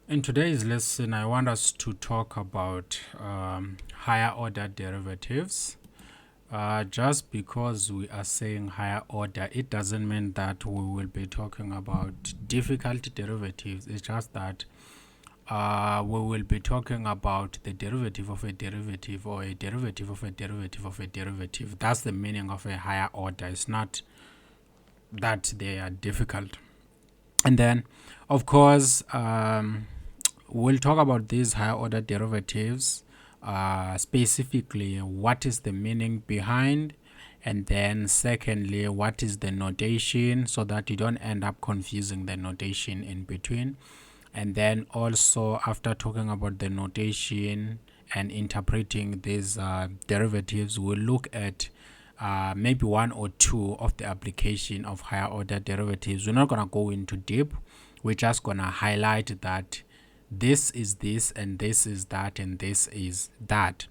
In today's lesson, I want us to talk about higher order derivatives. Just because we are saying higher order, it doesn't mean that we will be talking about difficult derivatives. It's just that we will be talking about the derivative of a derivative or a derivative of a derivative of a derivative. That's the meaning of a higher order. It's not that they are difficult. And then, of course, we'll talk about these higher order derivatives, specifically what is the meaning behind, and then secondly, what is the notation, so that you don't end up confusing the notation in between. And then also, after talking about the notation and interpreting these derivatives, we'll look at maybe one or two of the application of higher order derivatives. We're not going to go into deep. We're just going to highlight that this is this and this is that and this is that.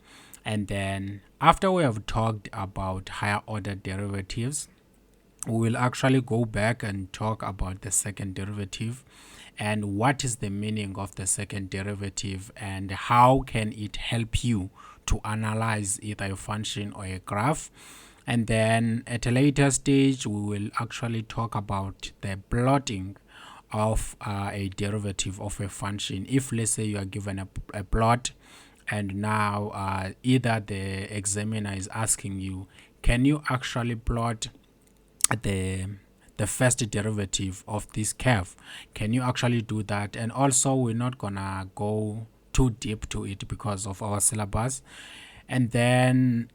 And then after we have talked about higher order derivatives, we will actually go back and talk about the second derivative and what is the meaning of the second derivative and how can it help you to analyze either a function or a graph. And then at a later stage, we will actually talk about the plotting of a derivative of a function. If let's say you are given a plot, and now either the examiner is asking you, can you actually plot the first derivative of this curve? Can you actually do that? And also, we're not gonna go too deep to it because of our syllabus. And then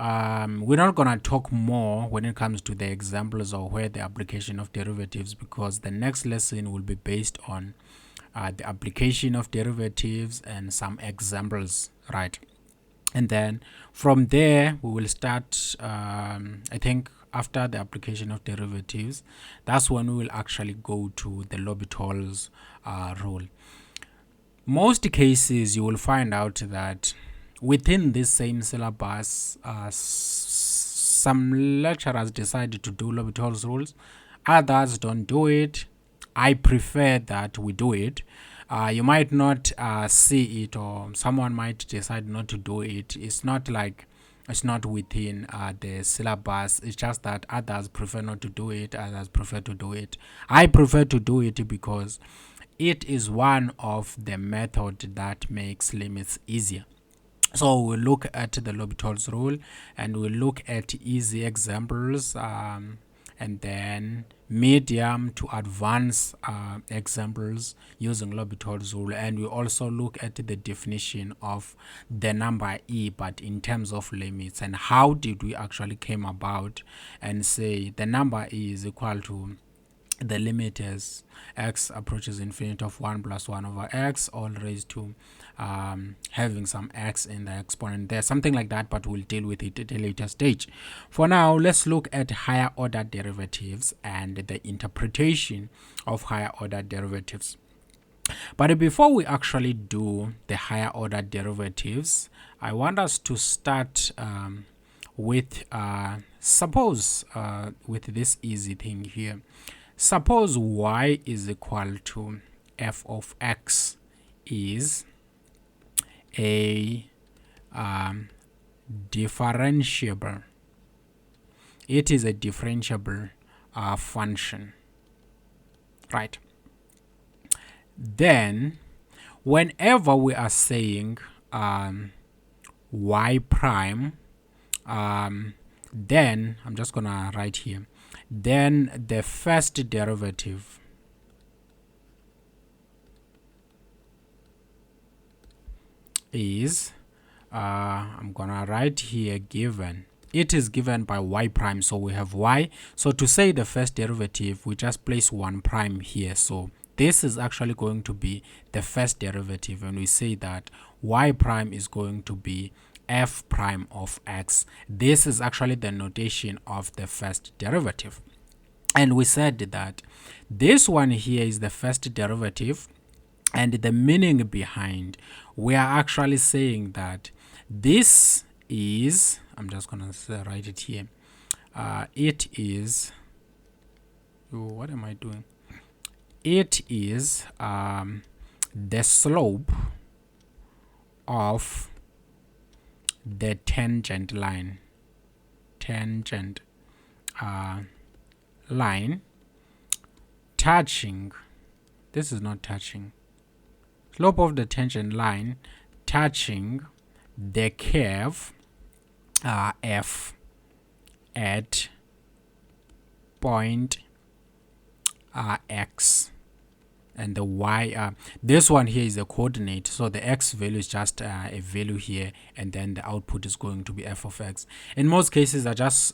we're not going to talk more when it comes to the examples or where the application of derivatives, because the next lesson will be based on the application of derivatives and some examples, right? And then from there we will start, I think after the application of derivatives, that's when we will actually go to the L'Hopital's rule. Most cases you will find out that within this same syllabus, some lecturers decided to do L'Hopital's rules, others don't do it. I prefer that we do it. You might not see it, or someone might decide not to do it. It's not like it's not within the syllabus. It's just that others prefer not to do it, others prefer to do it. I prefer to do it because it is one of the method that makes limits easier. So we'll look at the L'Hopital's rule and we'll look at easy examples, and then medium to advanced examples using L'Hopital's rule. And we also look at the definition of the number e, but in terms of limits, and how did we actually came about and say the number e is equal to the limit as x approaches infinity of 1 plus 1 over x, all raised to having some x in the exponent there, something like that, but we'll deal with it at a later stage. For now, let's look at higher order derivatives and the interpretation of higher order derivatives. But before we actually do the higher order derivatives, I want us to start with suppose with this easy thing here. Suppose y is equal to f of x is a differentiable. It is a differentiable function, right? Then whenever we are saying y prime, then I'm just gonna write here, then the first derivative is I'm gonna write here given. It is given by y prime, so we have y. So to say the first derivative, we just place 1 prime here. So this is actually going to be the first derivative, and we say that y prime is going to be f prime of x. This is actually the notation of the first derivative. And we said that this one here is the first derivative, and the meaning behind, we are actually saying that this is, I'm just gonna write it here, it is, what am I doing? It is the slope of the tangent line, line touching, this is not touching, slope of the tangent line touching the curve f at point x, and the y, this one here is a coordinate, so the x value is just a value here, and then the output is going to be f of x. In most cases,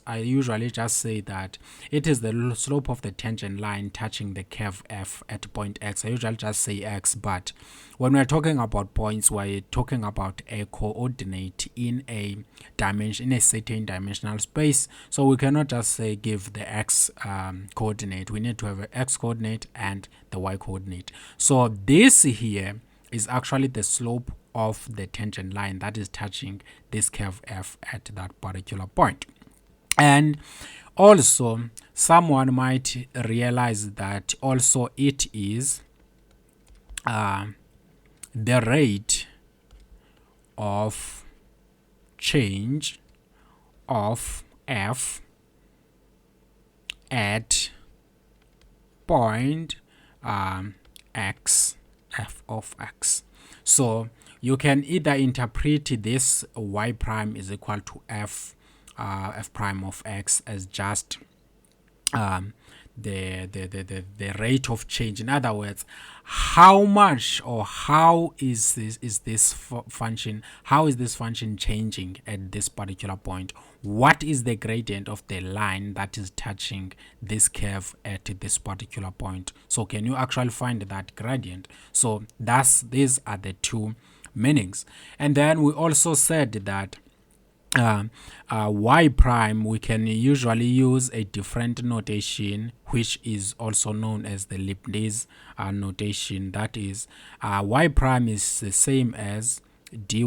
I usually just say that it is the slope of the tangent line touching the curve f at point x. I usually just say x, but when we're talking about points, we're talking about a coordinate in a dimension, in a certain dimensional space. So we cannot just say give the x coordinate. We need to have an x coordinate and the y coordinate. So this here is actually the slope of the tangent line that is touching this curve f at that particular point. And also someone might realize that also it is the rate of change of f at point x, f of x. So you can either interpret this y prime is equal to f prime of x as just the rate of change. In other words, how much or how is this function, how is this function changing at this particular point? What is the gradient of the line that is touching this curve at this particular point? So can you actually find that gradient? So these are the two meanings. And then we also said that y prime, we can usually use a different notation which is also known as the Leibniz notation. That is, y prime is the same as dy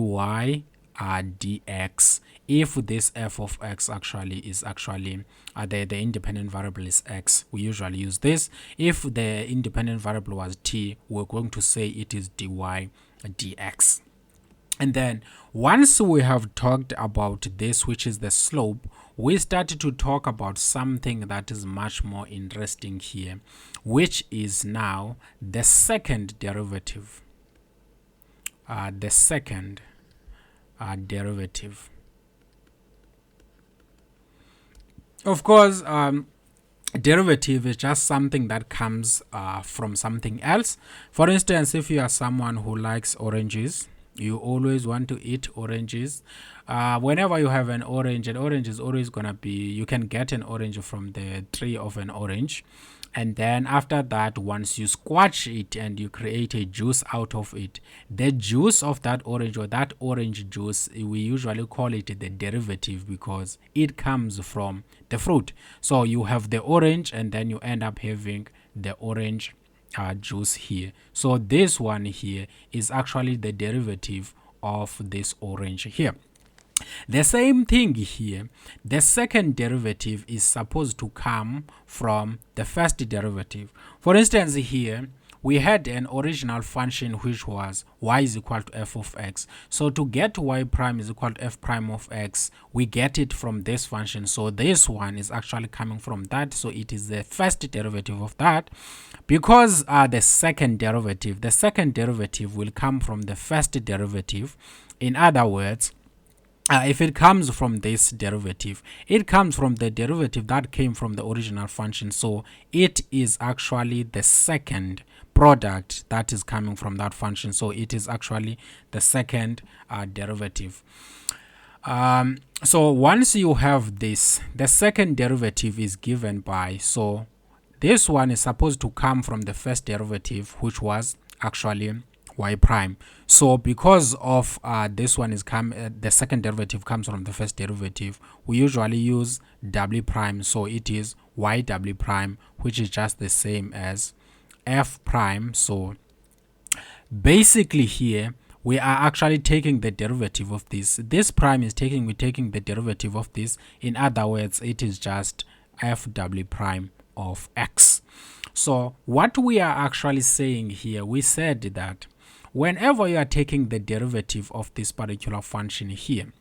dx if this f of x actually is the independent variable is x. We usually use this. If the independent variable was t, we're going to say it is dy dx. And then once we have talked about this, which is the slope, we started to talk about something that is much more interesting here, which is now the second derivative. Derivative. Of course, derivative is just something that comes from something else. For instance, if you are someone who likes oranges, you always want to eat oranges. Whenever you have an orange is always gonna be, you can get an orange from the tree of an orange, and then after that, once you squash it and you create a juice out of it, the juice of that orange, or that orange juice, we usually call it the derivative because it comes from the fruit. So you have the orange and then you end up having the orange juice here. So this one here is actually the derivative of this orange here. The same thing here, the second derivative is supposed to come from the first derivative. For instance, here we had an original function which was y is equal to f of x. So to get y prime is equal to f prime of x, we get it from this function. So this one is actually coming from that. So it is the first derivative of that. Because the second derivative will come from the first derivative. In other words, if it comes from this derivative, it comes from the derivative that came from the original function. So it is actually the second product that is coming from that function. So it is actually the second derivative. So once you have this, the second derivative is given by, so this one is supposed to come from the first derivative, which was actually y prime. So because of this one is the second derivative comes from the first derivative, we usually use w prime. So it is y w prime, which is just the same as f prime. So basically here we are actually taking the derivative of this. This prime is we're taking the derivative of this. In other words, it is just f w prime of x. So what we are actually saying here, we said that whenever you are taking the derivative of this particular function here,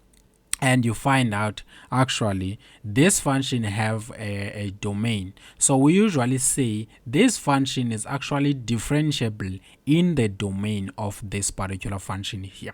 and you find out actually this function have a domain, so we usually say this function is actually differentiable in the domain of this particular function here.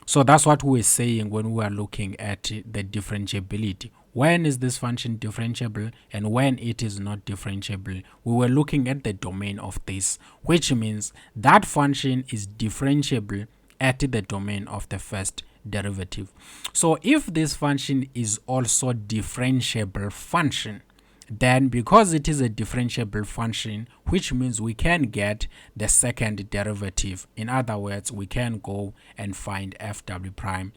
So that's what we're saying when we are looking at the differentiability. When is this function differentiable and when it is not differentiable? We were looking at the domain of this, which means that function is differentiable at the domain of the first derivative. So if this function is also differentiable function, then because it is a differentiable function, which means we can get the second derivative. In other words, we can go and find fw prime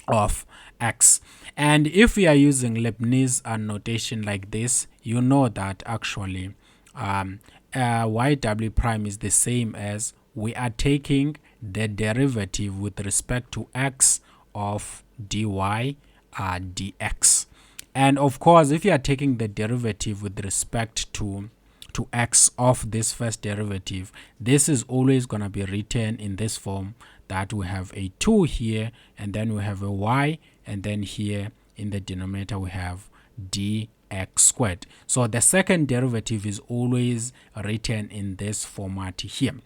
of x. And if we are using Leibniz notation like this, you know that actually yw prime is the same as we are taking the derivative with respect to x of dy dx. And of course, if you are taking the derivative with respect to x of this first derivative, this is always going to be written in this form, that we have a 2 here, and then we have a y, and then here in the denominator we have dx squared. So the second derivative is always written in this format here.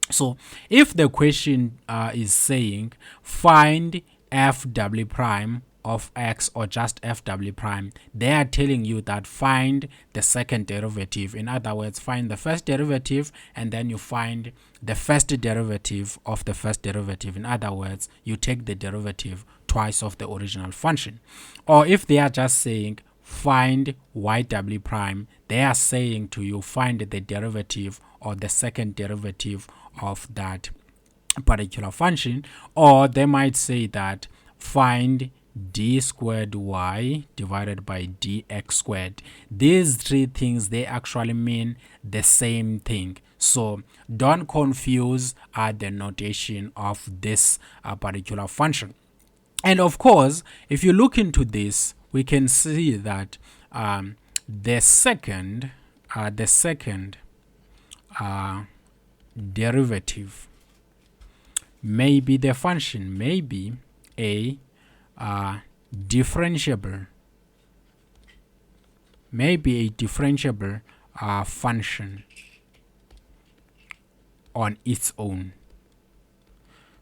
So if the question is saying find fw prime of x or just fw prime, they are telling you that find the second derivative. In other words, find the first derivative and then you find the first derivative of the first derivative. In other words, you take the derivative twice of the original function. Or if they are just saying find yw prime, they are saying to you find the derivative or the second derivative of that particular function. Or they might say that find d squared y divided by dx squared. These three things, they actually mean the same thing. So don't confuse the notation of this particular function. And of course, if you look into this, we can see that the second derivative may be the function, may be a differentiable, function on its own.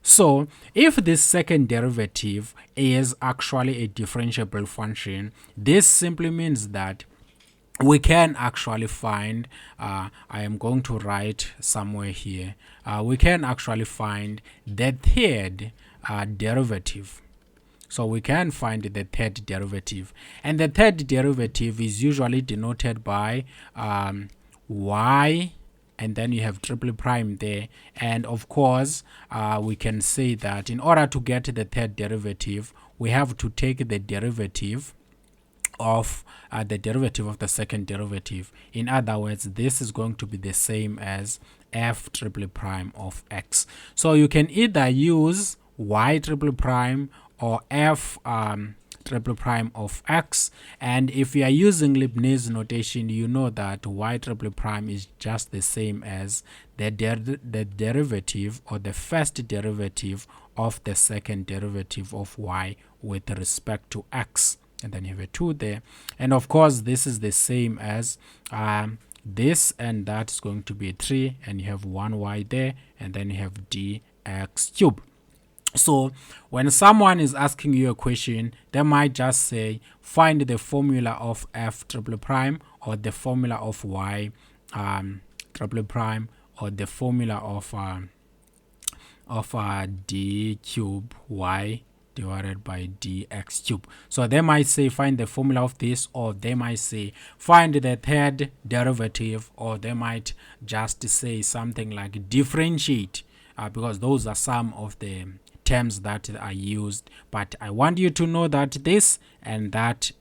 So if this second derivative is actually a differentiable function, this simply means that we can actually find, I am going to write somewhere here, we can actually find the third derivative. So we can find the third derivative, and the third derivative is usually denoted by y, and then you have triple prime there. And of course, we can say that in order to get the third derivative, we have to take the derivative of the second derivative. In other words, this is going to be the same as f triple prime of x. So you can either use y triple prime or f triple prime of x, and if you are using Leibniz notation, you know that y triple prime is just the same as the derivative or the first derivative of the second derivative of y with respect to x, and then you have a 2 there. And of course, this is the same as this, and that is going to be 3, and you have 1y there, and then you have dx cube. So when someone is asking you a question, they might just say find the formula of f triple prime, or the formula of y triple prime, or the formula of d cube y divided by dx cube. So they might say find the formula of this, or they might say find the third derivative, or they might just say something like differentiate, because those are some of the terms that are used. But I want you to know that this and that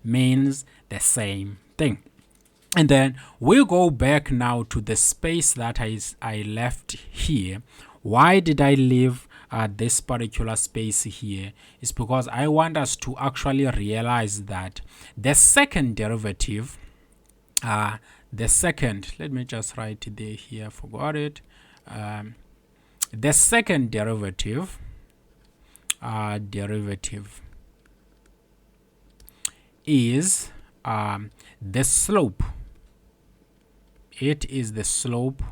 means the same thing. And then we'll go back now to the space that I left here. Why did I leave this particular space here? Is because I want us to actually realize that the second derivative, let me just write it there here, forgot it. The second derivative is the slope. It is the slope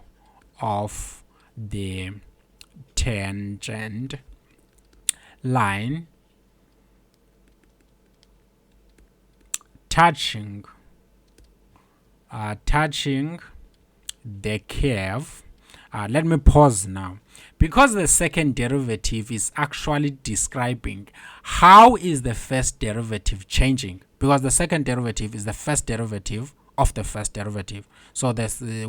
of the tangent line touching the curve. Let me pause now, because the second derivative is actually describing how is the first derivative changing, because the second derivative is the first derivative of the first derivative. So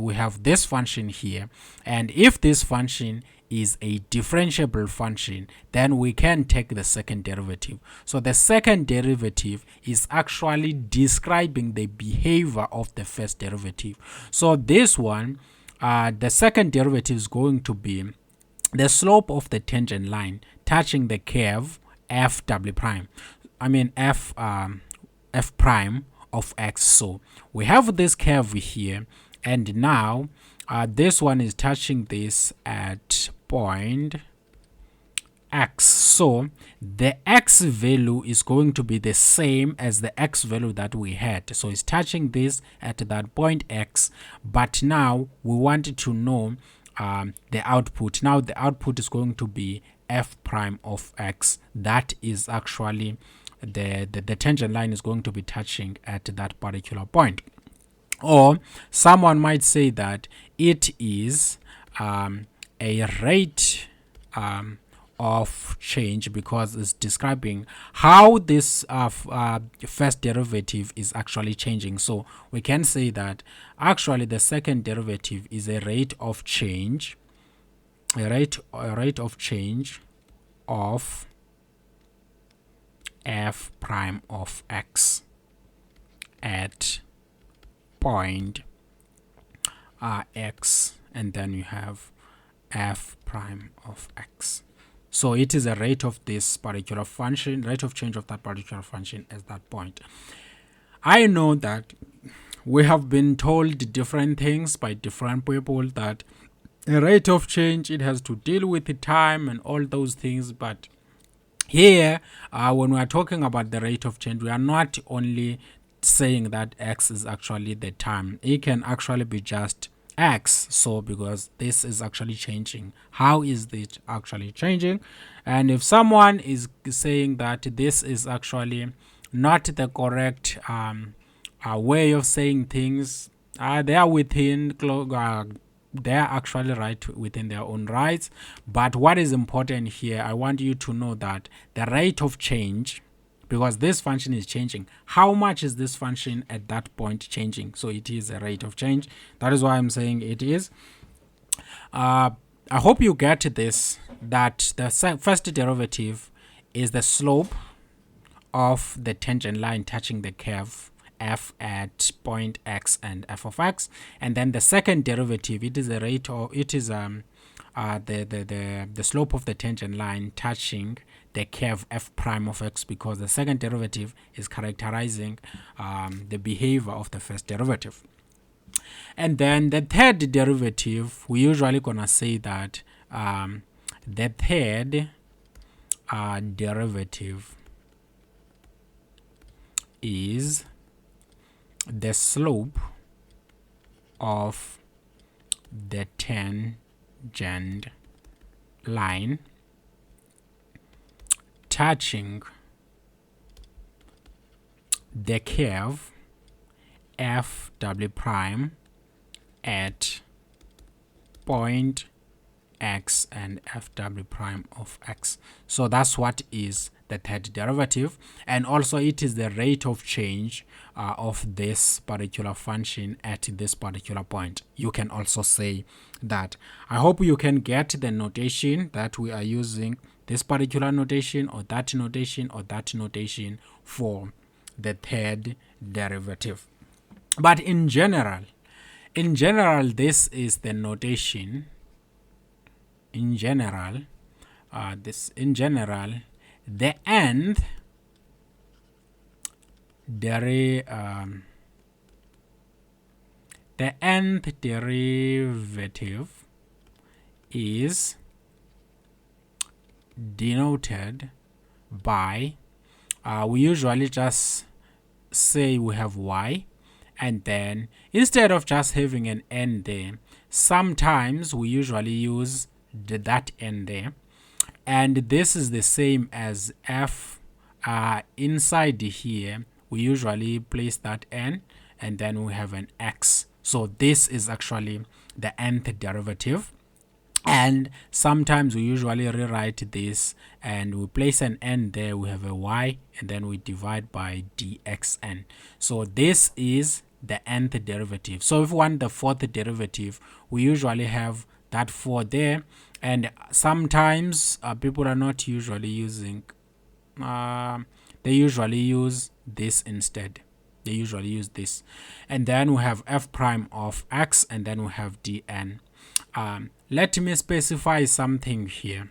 we have this function here, and if this function is a differentiable function, then we can take the second derivative. So the second derivative is actually describing the behavior of the first derivative. So this one, the second derivative is going to be the slope of the tangent line touching the curve f w prime. I mean f prime of x. So we have this curve here, and now this one is touching this at point x. So the x value is going to be the same as the x value that we had. So it's touching this at that point x, but now we wanted to know the output. Now the output is going to be f prime of x. That is actually the tangent line is going to be touching at that particular point. Or someone might say that it is a rate of change, because it's describing how this first derivative is actually changing. So we can say that actually the second derivative is a rate of change, a rate of change of f prime of x at point x, and then you have f prime of x. So it is a rate of this particular function, rate of change of that particular function at that point. I know that we have been told different things by different people, that a rate of change, it has to deal with the time and all those things, but here when we are talking about the rate of change, we are not only saying that x is actually the time. It can actually be just x. So because this is actually changing, how is it actually changing? And if someone is saying that this is actually not the correct way of saying things, they are within they are actually right within their own rights. But what is important here, I want you to know that the rate of change, because this function is changing, how much is this function at that point changing? So it is a rate of change. That is why I'm saying it is. I hope you get this, that the first derivative is the slope of the tangent line touching the curve f at point x and f of x, and then the second derivative, it is a rate of, it is the slope of the tangent line touching the curve f prime of x, because the second derivative is characterizing the behavior of the first derivative. And then the third derivative, we usually gonna say that the third derivative is the slope of the tangent line touching the curve f w prime at point x and f w prime of x. So that's what is the third derivative, and also it is the rate of change of this particular function at this particular point. You can also say that. I hope you can get the notation that we are using, this particular notation or that notation or that notation for the third derivative. But in general, this is the notation. In general, the nth derivative is denoted by, we usually just say we have y, and then instead of just having an n there, sometimes we usually use that n there, and this is the same as f. Inside here we usually place that n, and then we have an x. So this is actually the nth derivative. And sometimes we usually rewrite this and we place an n there, we have a y, and then we divide by dxn. So this is the nth derivative. So if we want the fourth derivative, we usually have that 4 there, and sometimes people are not usually using, they usually use this instead. They usually use this, and then we have f prime of x, and then we have dn. Let me specify something here.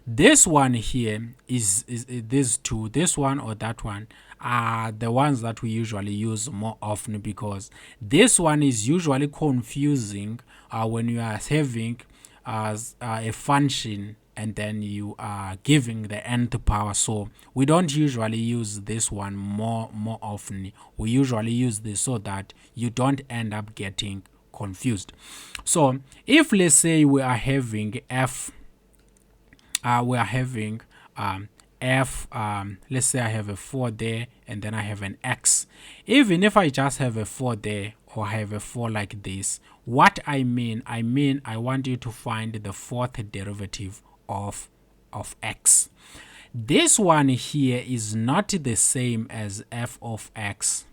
This one here is these two, this one or that one, are the ones that we usually use more often, because this one is usually confusing when you are having a function and then you are giving the nth power. So we don't usually use this one more often. We usually use this so that you don't end up getting confused. So if let's say we are having f, let's say I have a 4 there, and then I have an x. Even if I just have a 4 there, or I have a 4 like this, what I mean I want you to find the fourth derivative of x. This one here is not the same as f of x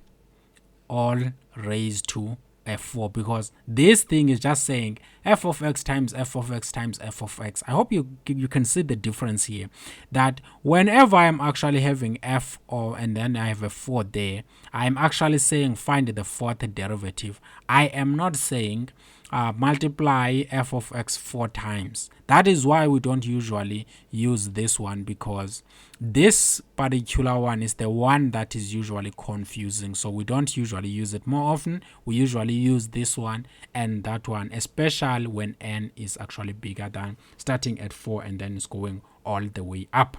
all raised to f4, because this thing is just saying f of x times f of x times f of x. I hope you can see the difference here, that whenever I'm actually having f and then I have a 4 there, I'm actually saying find the fourth derivative. I am not saying multiply f of x 4 times. That is why we don't usually use this one, because this particular one is the one that is usually confusing. So we don't usually use it more often. We usually use this one and that one, especially when n is actually bigger than, starting at 4 and then it's going all the way up.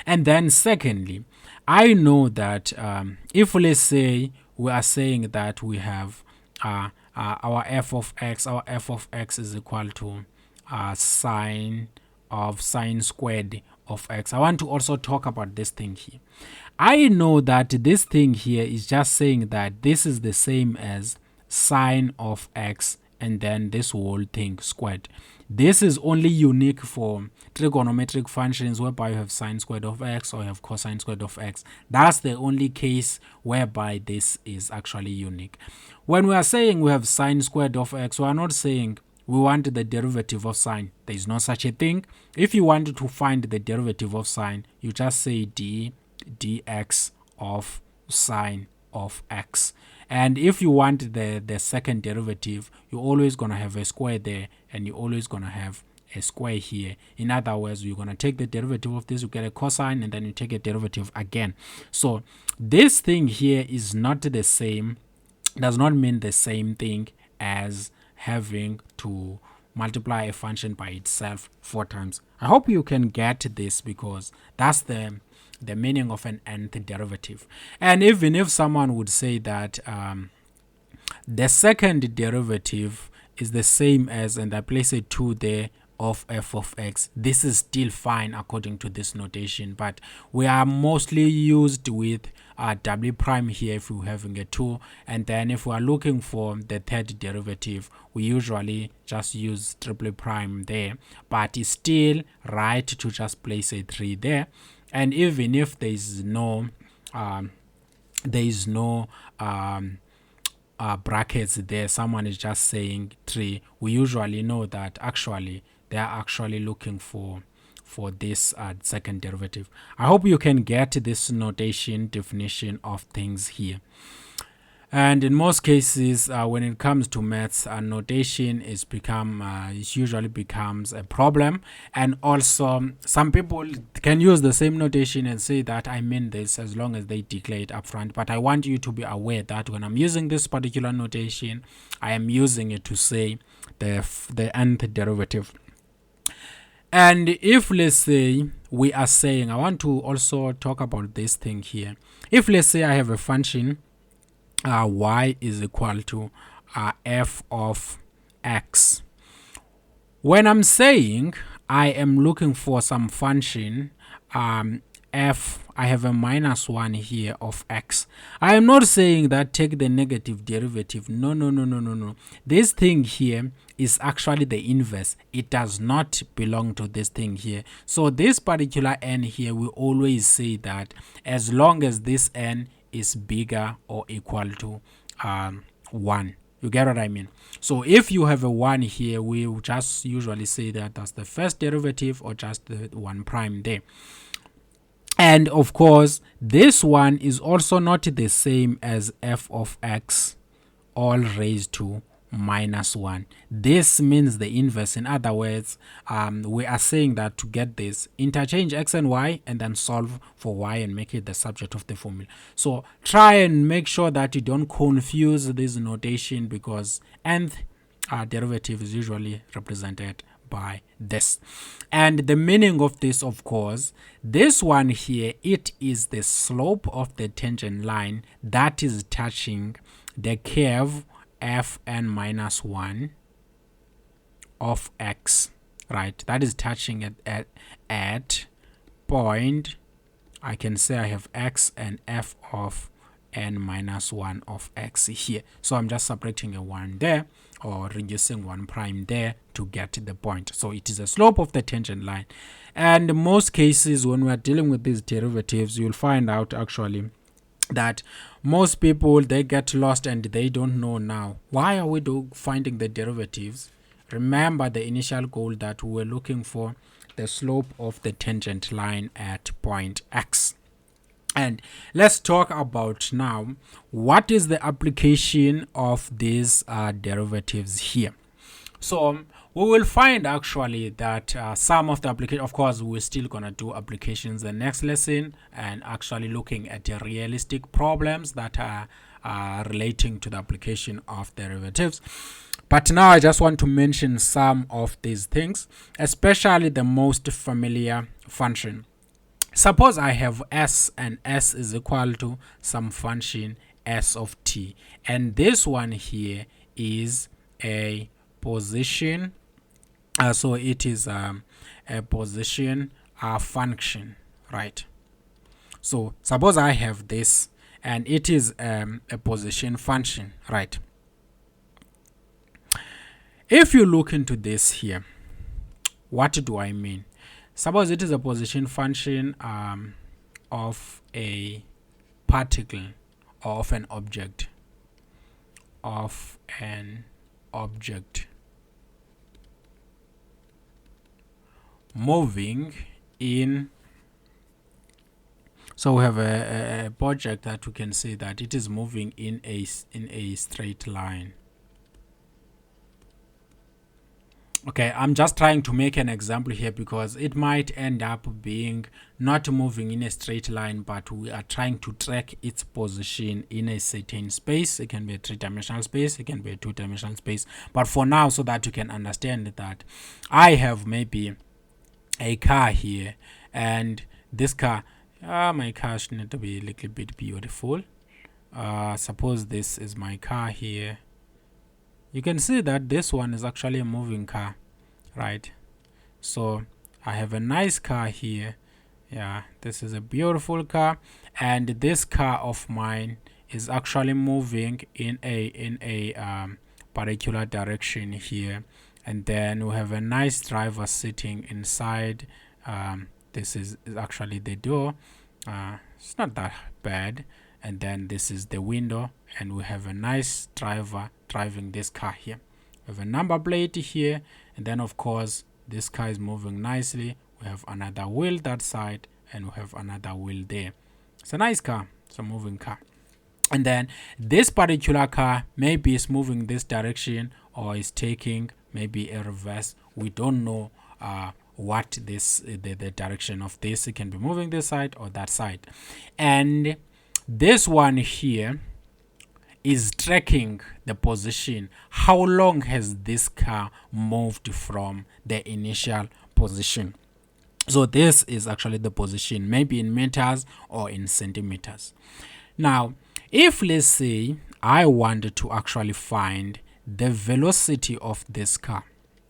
And then secondly, I know that if let's say we are saying that we have our f of x is equal to sine squared of x. I want to also talk about this thing here. I know that this thing here is just saying that this is the same as sine of x and then this whole thing squared. This is only unique for trigonometric functions whereby you have sine squared of x or you have cosine squared of x. That's the only case whereby this is actually unique. When we are saying we have sine squared of x, we are not saying we want the derivative of sine. There is no such a thing. If you want to find the derivative of sine, you just say dx of sine of x. And if you want the second derivative, you're always going to have a square there, and you're always going to have a square here. In other words, you're going to take the derivative of this, you get a cosine, and then you take a derivative again. So this thing here is not the same, does not mean the same thing as having to multiply a function by itself 4 times. I hope you can get this, because that's the meaning of an nth derivative. And even if someone would say that the second derivative is the same as, and I place a 2 there, of f of x, this is still fine according to this notation, but we are mostly used with w prime here if we're having a 2, and then if we are looking for the third derivative, we usually just use triple prime there, but it's still right to just place a 3 there. And even if there is no brackets there, someone is just saying 3, we usually know that actually they are actually looking for this second derivative. I hope you can get this notation definition of things here. And in most cases, when it comes to maths, notation is it usually becomes a problem. And also, some people can use the same notation and say that I mean this, as long as they declare it upfront. But I want you to be aware that when I'm using this particular notation, I am using it to say the nth derivative. And if, let's say, we are saying, I want to also talk about this thing here. If, let's say, I have a function y is equal to f of x. When I'm saying I am looking for some function f, I have a minus 1 here of x. I am not saying that take the negative derivative. No. This thing here is actually the inverse. It does not belong to this thing here. So this particular n here, we always say that as long as this n is bigger or equal to 1. You get what I mean? So if you have a 1 here, we will just usually say that that's the first derivative or just the 1 prime there. And of course, this one is also not the same as f of x all raised to minus 1. This means the inverse. In other words, we are saying that to get this, interchange x and y and then solve for y and make it the subject of the formula. So try and make sure that you don't confuse this notation, because nth derivative is usually represented by this. And the meaning of this, of course, this one here, it is the slope of the tangent line that is touching the curve fn minus 1 of x, right? That is touching at point, I can say I have x and f of n minus 1 of x here. So I'm just subtracting a 1 there, or reducing 1 prime there to get the point. So it is a slope of the tangent line. And in most cases, when we are dealing with these derivatives, you'll find out actually that most people, they get lost and they don't know now, why are we finding the derivatives? Remember the initial goal that we were looking for the slope of the tangent line at point x. And let's talk about now what is the application of these derivatives here. So we will find actually that some of the application, of course, we're still gonna do applications the next lesson, and actually looking at the realistic problems that are relating to the application of derivatives. But now I just want to mention some of these things, especially the most familiar function. Suppose I have s, and s is equal to some function s of t, and this one here is a position, so it is a position function, right? So suppose I have this and it is a position function, right? If you look into this here, what do I mean? Suppose it is a position function of a particle or of an object, moving in. So we have a project that we can say that it is moving in a straight line. Okay, I'm just trying to make an example here because it might end up being not moving in a straight line, but we are trying to track its position in a certain space. It can be a 3-dimensional space, it can be a 2-dimensional space. But for now, so that you can understand that, I have maybe a car here, and this car, my car should need to be a little bit beautiful. Suppose this is my car here. You can see that this one is actually a moving car, right? So I have a nice car here. Yeah, this is a beautiful car, and this car of mine is actually moving in a particular direction here. And then we have a nice driver sitting inside. This is actually the door. It's not that bad. And then this is the window, and we have a nice driver driving this car here. We have a number plate here, and then of course this car is moving nicely. We have another wheel that side, and we have another wheel there. It's a nice car. It's a moving car. And then this particular car maybe is moving this direction, or is taking maybe a reverse. We don't know what the direction of this. It can be moving this side or that side. And this one here is tracking the position. How long has this car moved from the initial position. So this is actually the position, maybe in meters or in centimeters. Now, if let's say I wanted to actually find the velocity of this car,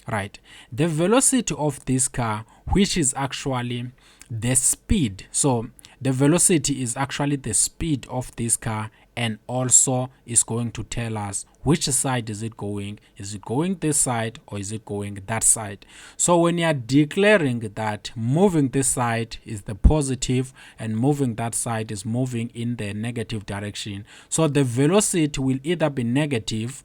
right? The velocity of this car, which is actually the speed. So the velocity is actually the speed of this car, and also is going to tell us which side is it going. Is it going this side or is it going that side? So when you are declaring that moving this side is the positive and moving that side is moving in the negative direction, so the velocity will either be negative,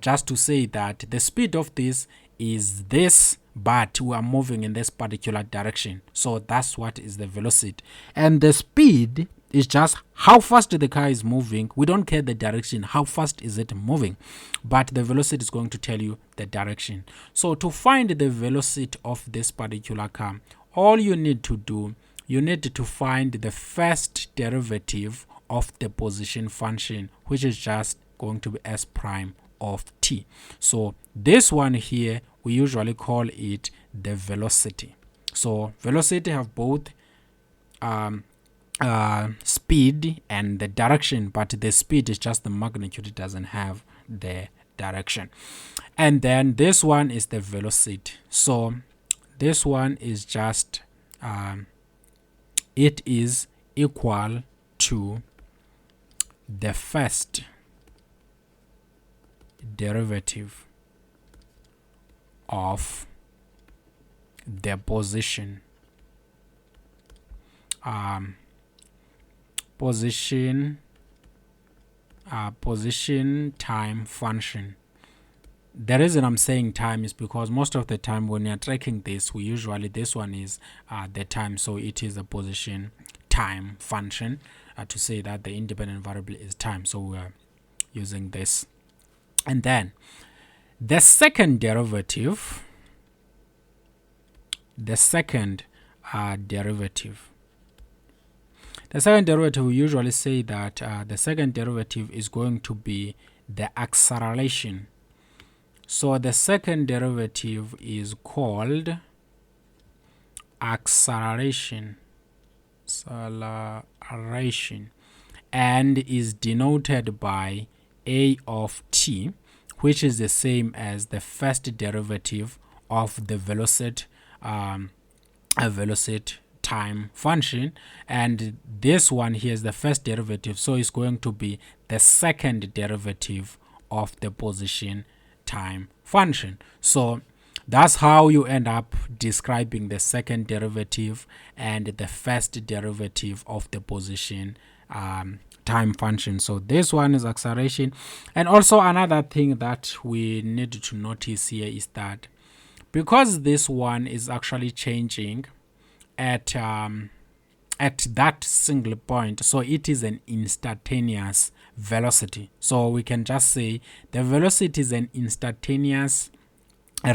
just to say that the speed of this is this, but we are moving in this particular direction. So that's what is the velocity. And the speed is just how fast the car is moving. We don't care the direction, how fast is it moving, but the velocity is going to tell you the direction. So to find the velocity of this particular car, all you need to do, you need to find the first derivative of the position function, which is just going to be s prime of t. So this one here, we usually call it the velocity. So velocity have both speed and the direction, but the speed is just the magnitude, it doesn't have the direction. And then this one is the velocity. So this one is just it is equal to the first derivative of the position position time function. The reason I'm saying time is because most of the time when you're tracking this, we usually, this one is the time, so it is a position time function to say that the independent variable is time, so we're using this. And then the second derivative, we usually say that the second derivative is going to be the acceleration. So the second derivative is called acceleration, and is denoted by a of t, which is the same as the first derivative of the velocity time function, and this one here is the first derivative, so it's going to be the second derivative of the position time function. So that's how you end up describing the second derivative and the first derivative of the position time function. So this one is acceleration. And also another thing that we need to notice here is that because this one is actually changing at that single point, so it is an instantaneous velocity. So we can just say the velocity is an instantaneous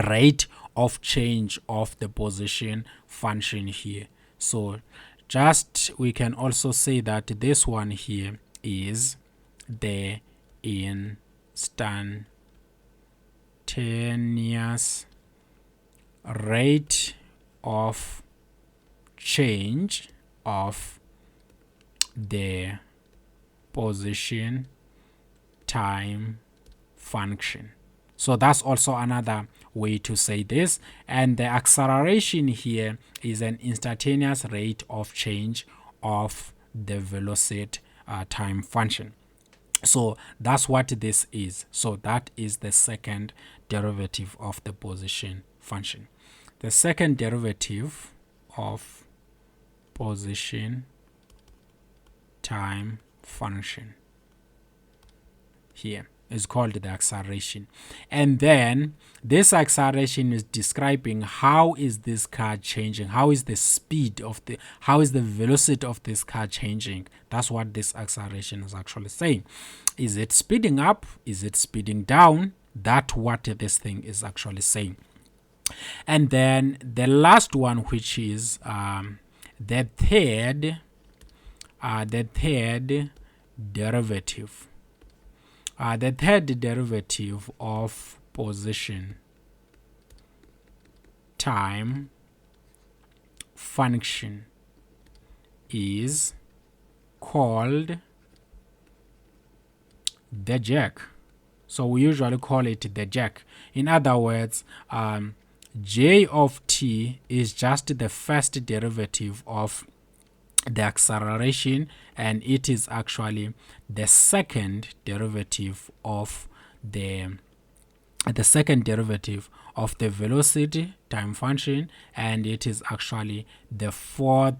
rate of change of the position function here. So just we can also say that this one here is the instantaneous rate of change of the position time function. So that's also another way to say this. And the acceleration here is an instantaneous rate of change of the velocity time function. So that's what this is. So that is the second derivative of the position function. The second derivative of position time function here is called the acceleration. And then this acceleration is describing how is this car changing, how is the speed of the, how is the velocity of this car changing. That's what this acceleration is actually saying. Is it speeding up? Is it speeding down? That's what this thing is actually saying. And then the last one, which is the third derivative. The third derivative of position time function is called the jack. So we usually call it the jack. In other words, j of t is just the first derivative of the acceleration, and it is actually the second derivative of the velocity time function, and it is actually the third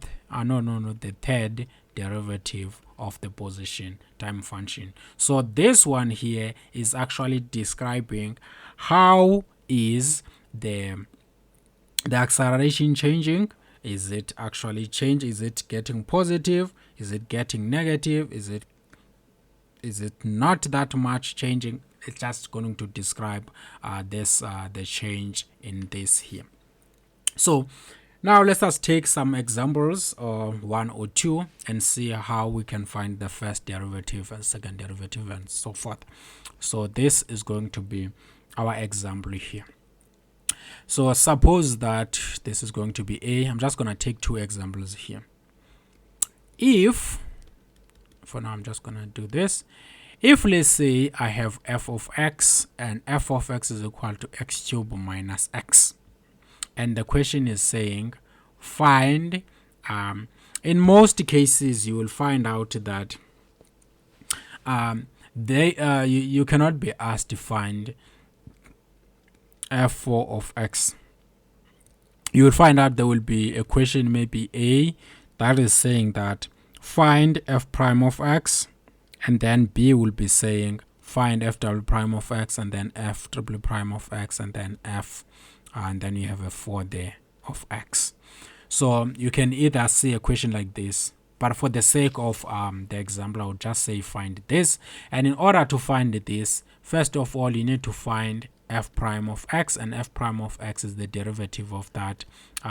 derivative of the position time function. So this one here is actually describing how is the acceleration changing. Is it actually change? Is it getting positive? Is it getting negative? Is it not that much changing? It's just going to describe the change in this here. So now let us take some examples, one or two, and see how we can find the first derivative and second derivative and so forth. So this is going to be our example here. So suppose that this is going to be A. I'm just going to take two examples here. If, for now I'm just going to do this. If, let's say, I have f of x, and f of x is equal to x cubed minus x, and the question is saying find, in most cases you will find out that you cannot be asked to find f4 of x. You will find out there will be a question, maybe A, that is saying that find f prime of x, and then B will be saying find f double prime of x, and then f triple prime of x, and then f, and then you have a 4 there of x. So you can either see a question like this, but for the sake of the example, I would just say find this. And in order to find this, first of all, you need to find f prime of x, and f prime of x is the derivative of that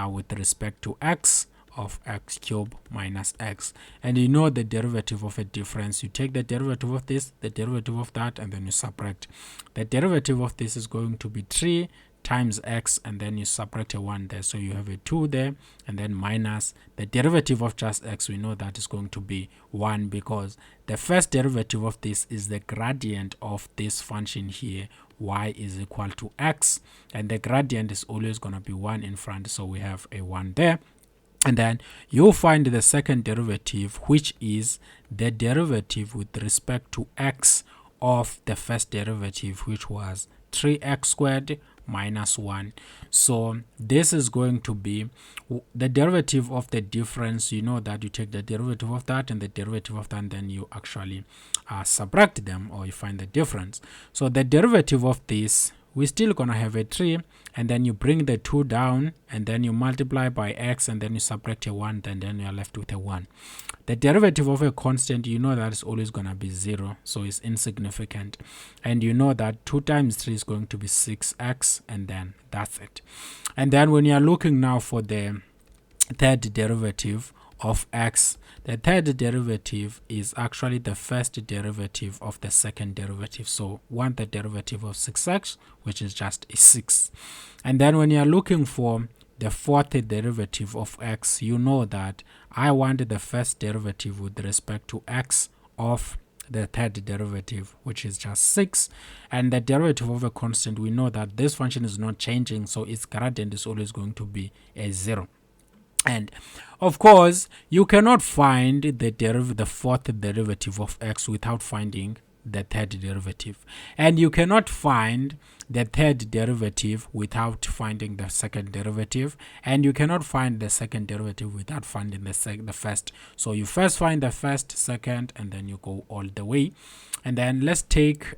with respect to x of x cubed minus x. And you know the derivative of a difference. You take the derivative of this, the derivative of that, and then you subtract. The derivative of this is going to be 3 times x, and then you subtract a 1 there, so you have a 2 there, and then minus the derivative of just x. We know that is going to be 1 because the first derivative of this is the gradient of this function here, y is equal to x, and the gradient is always going to be 1 in front, so we have a 1 there. And then you'll find the second derivative, which is the derivative with respect to x of the first derivative, which was 3x squared minus 1. So this is going to be the derivative of the difference. You know that you take the derivative of that and the derivative of that, and then you actually subtract them, or you find the difference. So the derivative of this, we're still gonna have a 3, and then you bring the 2 down, and then you multiply by x, and then you subtract a 1, and then you're left with a 1. The derivative of a constant, you know that is always gonna be 0, so it's insignificant. And you know that 2 times 3 is going to be 6x, and then that's it. And then when you're looking now for the third derivative of x, the third derivative is actually the first derivative of the second derivative. So want the derivative of 6x, which is just a 6. And then when you're looking for the fourth derivative of x, you know that I want the first derivative with respect to x of the third derivative, which is just 6. And the derivative of a constant, we know that this function is not changing, so its gradient is always going to be a 0. And of course, you cannot find the fourth derivative of x without finding the third derivative. And you cannot find the third derivative without finding the second derivative. And you cannot find the second derivative without finding the first. So you first find the first, second, and then you go all the way. And then let's take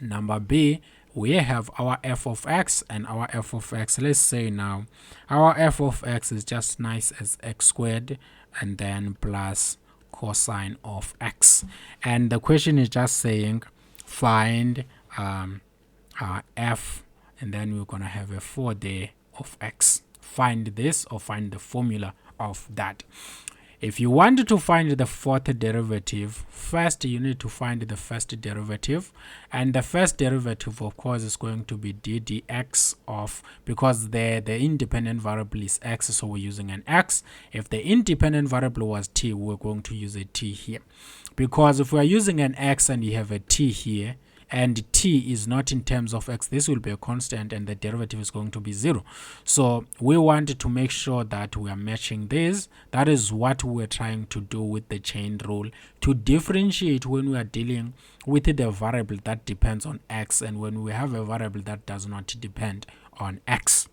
number B. We have our f of x and our f of x. Let's say now our f of x is just nice as x squared, and then plus cosine of x. And the question is just saying find f, and then we're gonna have a 4 there of x. Find this, or find the formula of that. If you want to find the fourth derivative, first you need to find the first derivative, and the first derivative of course is going to be ddx of, because the independent variable is x, so we're using an x. If the independent variable was t, we're going to use a t here, because if we're using an x and you have a t here, and t is not in terms of x, this will be a constant and the derivative is going to be 0. So we want to make sure that we are matching this. That is what we're trying to do with the chain rule, to differentiate when we are dealing with the variable that depends on x and when we have a variable that does not depend on x.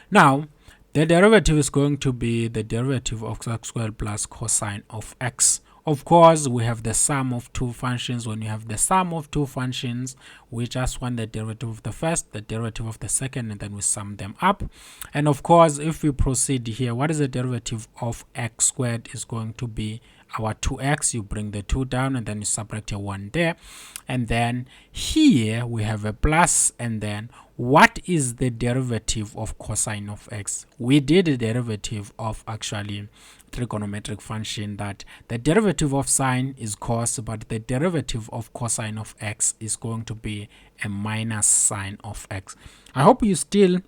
Now the derivative is going to be the derivative of x squared plus cosine of x. Of course, we have the sum of two functions. When you have the sum of two functions, we just want the derivative of the first, the derivative of the second, and then we sum them up. And of course, if we proceed here, what is the derivative of x squared is going to be our 2x. You bring the 2 down and then you subtract a 1 there. And then here we have a plus, and then what is the derivative of cosine of x? We did a derivative of actually trigonometric function that the derivative of sine is cos, but the derivative of cosine of x is going to be a minus sine of x. I hope you still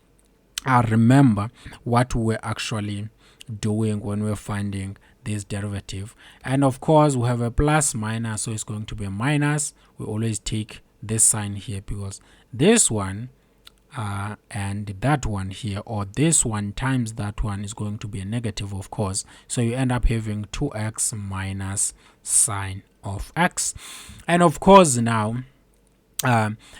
remember what we're actually doing when we're finding this derivative. And of course we have a plus minus, so it's going to be a minus. We always take this sign here because this one and that one here, or this one times that one, is going to be a negative, of course. So you end up having 2x minus sine of x. And of course now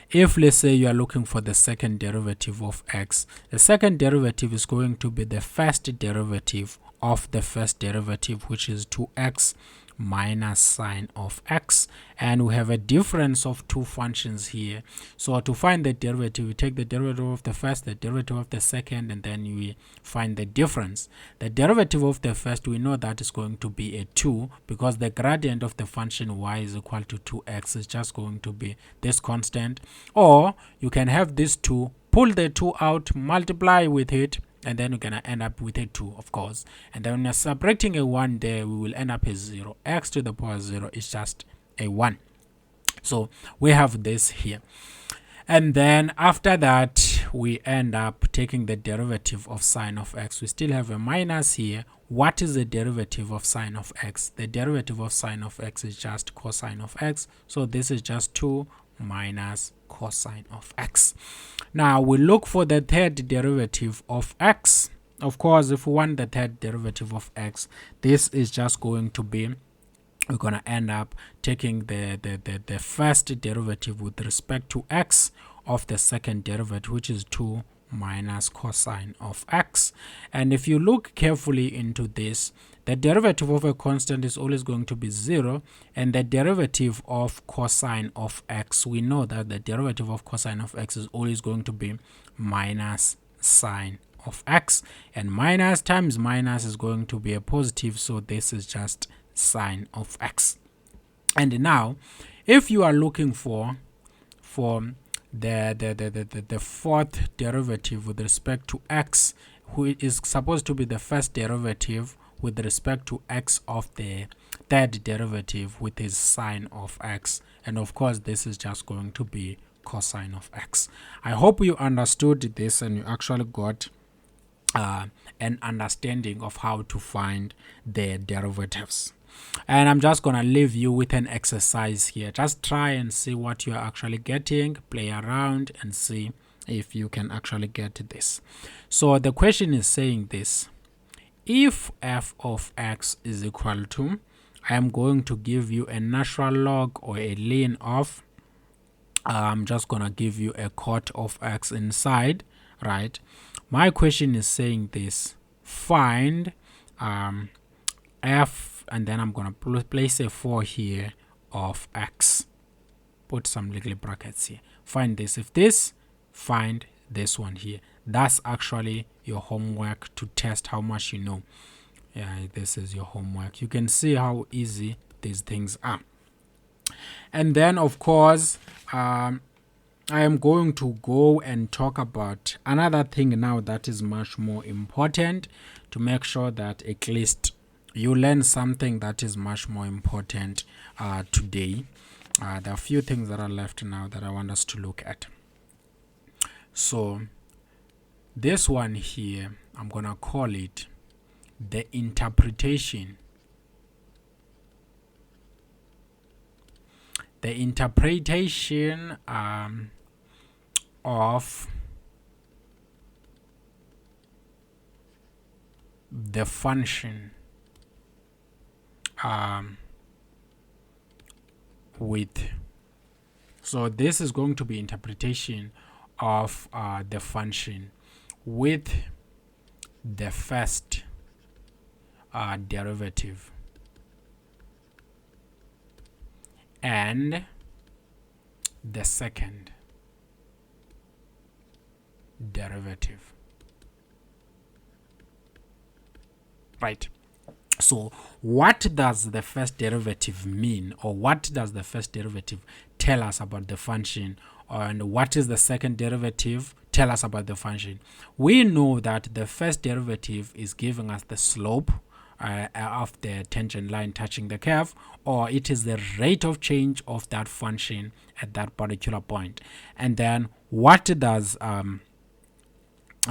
if let's say you are looking for the second derivative of x, the second derivative is going to be the first derivative of the first derivative, which is 2x minus sine of x, and we have a difference of two functions here. So to find the derivative, we take the derivative of the first, the derivative of the second, and then we find the difference. The derivative of the first, we know that is going to be a 2, because the gradient of the function y is equal to 2x is just going to be this constant. Or you can have this 2, pull the 2 out, multiply with it, and then we're gonna end up with a 2, of course. And then when you're subtracting a 1 there, we will end up as 0. X to the power 0 is just a 1. So we have this here. And then after that, we end up taking the derivative of sine of x. We still have a minus here. What is the derivative of sine of x? The derivative of sine of x is just cosine of x. So this is just 2 minus cosine of x. Now we look for the third derivative of x. Of course, if we want the third derivative of x, this is just going to be, we're going to end up taking the first derivative with respect to x of the second derivative, which is 2 minus cosine of x. And if you look carefully into this, the derivative of a constant is always going to be 0, and the derivative of cosine of x, we know that the derivative of cosine of x is always going to be minus sine of x, and minus times minus is going to be a positive, so this is just sine of x. And now if you are looking for the fourth derivative with respect to x, who is supposed to be the first derivative with respect to x of the third derivative, with his sine of x, and of course this is just going to be cosine of x. I hope you understood this and you actually got an understanding of how to find the derivatives. And I'm just gonna leave you with an exercise here. Just try and see what you're actually getting, play around and see if you can actually get this. So the question is saying this: if f of x is equal to, I am going to give you a natural log or a ln of, I'm just gonna give you a cot of x inside, right? My question is saying this: find f, and then I'm gonna place a 4 here of x, put some little brackets here, find this. If this, find this one here. That's actually your homework to test how much you know. Yeah, this is your homework. You can see how easy these things are. And then of course I am going to go and talk about another thing now that is much more important, to make sure that at least you learn something that is much more important today. There are a few things that are left now that I want us to look at. So this one here, I'm gonna call it the interpretation. The interpretation of the function so this is going to be interpretation of the function with the first derivative and the second derivative. Right. So what does the first derivative mean, or what does the first derivative tell us about the function, and what is the second derivative tell us about the function? We know that the first derivative is giving us the slope of the tangent line touching the curve, or it is the rate of change of that function at that particular point. And then what does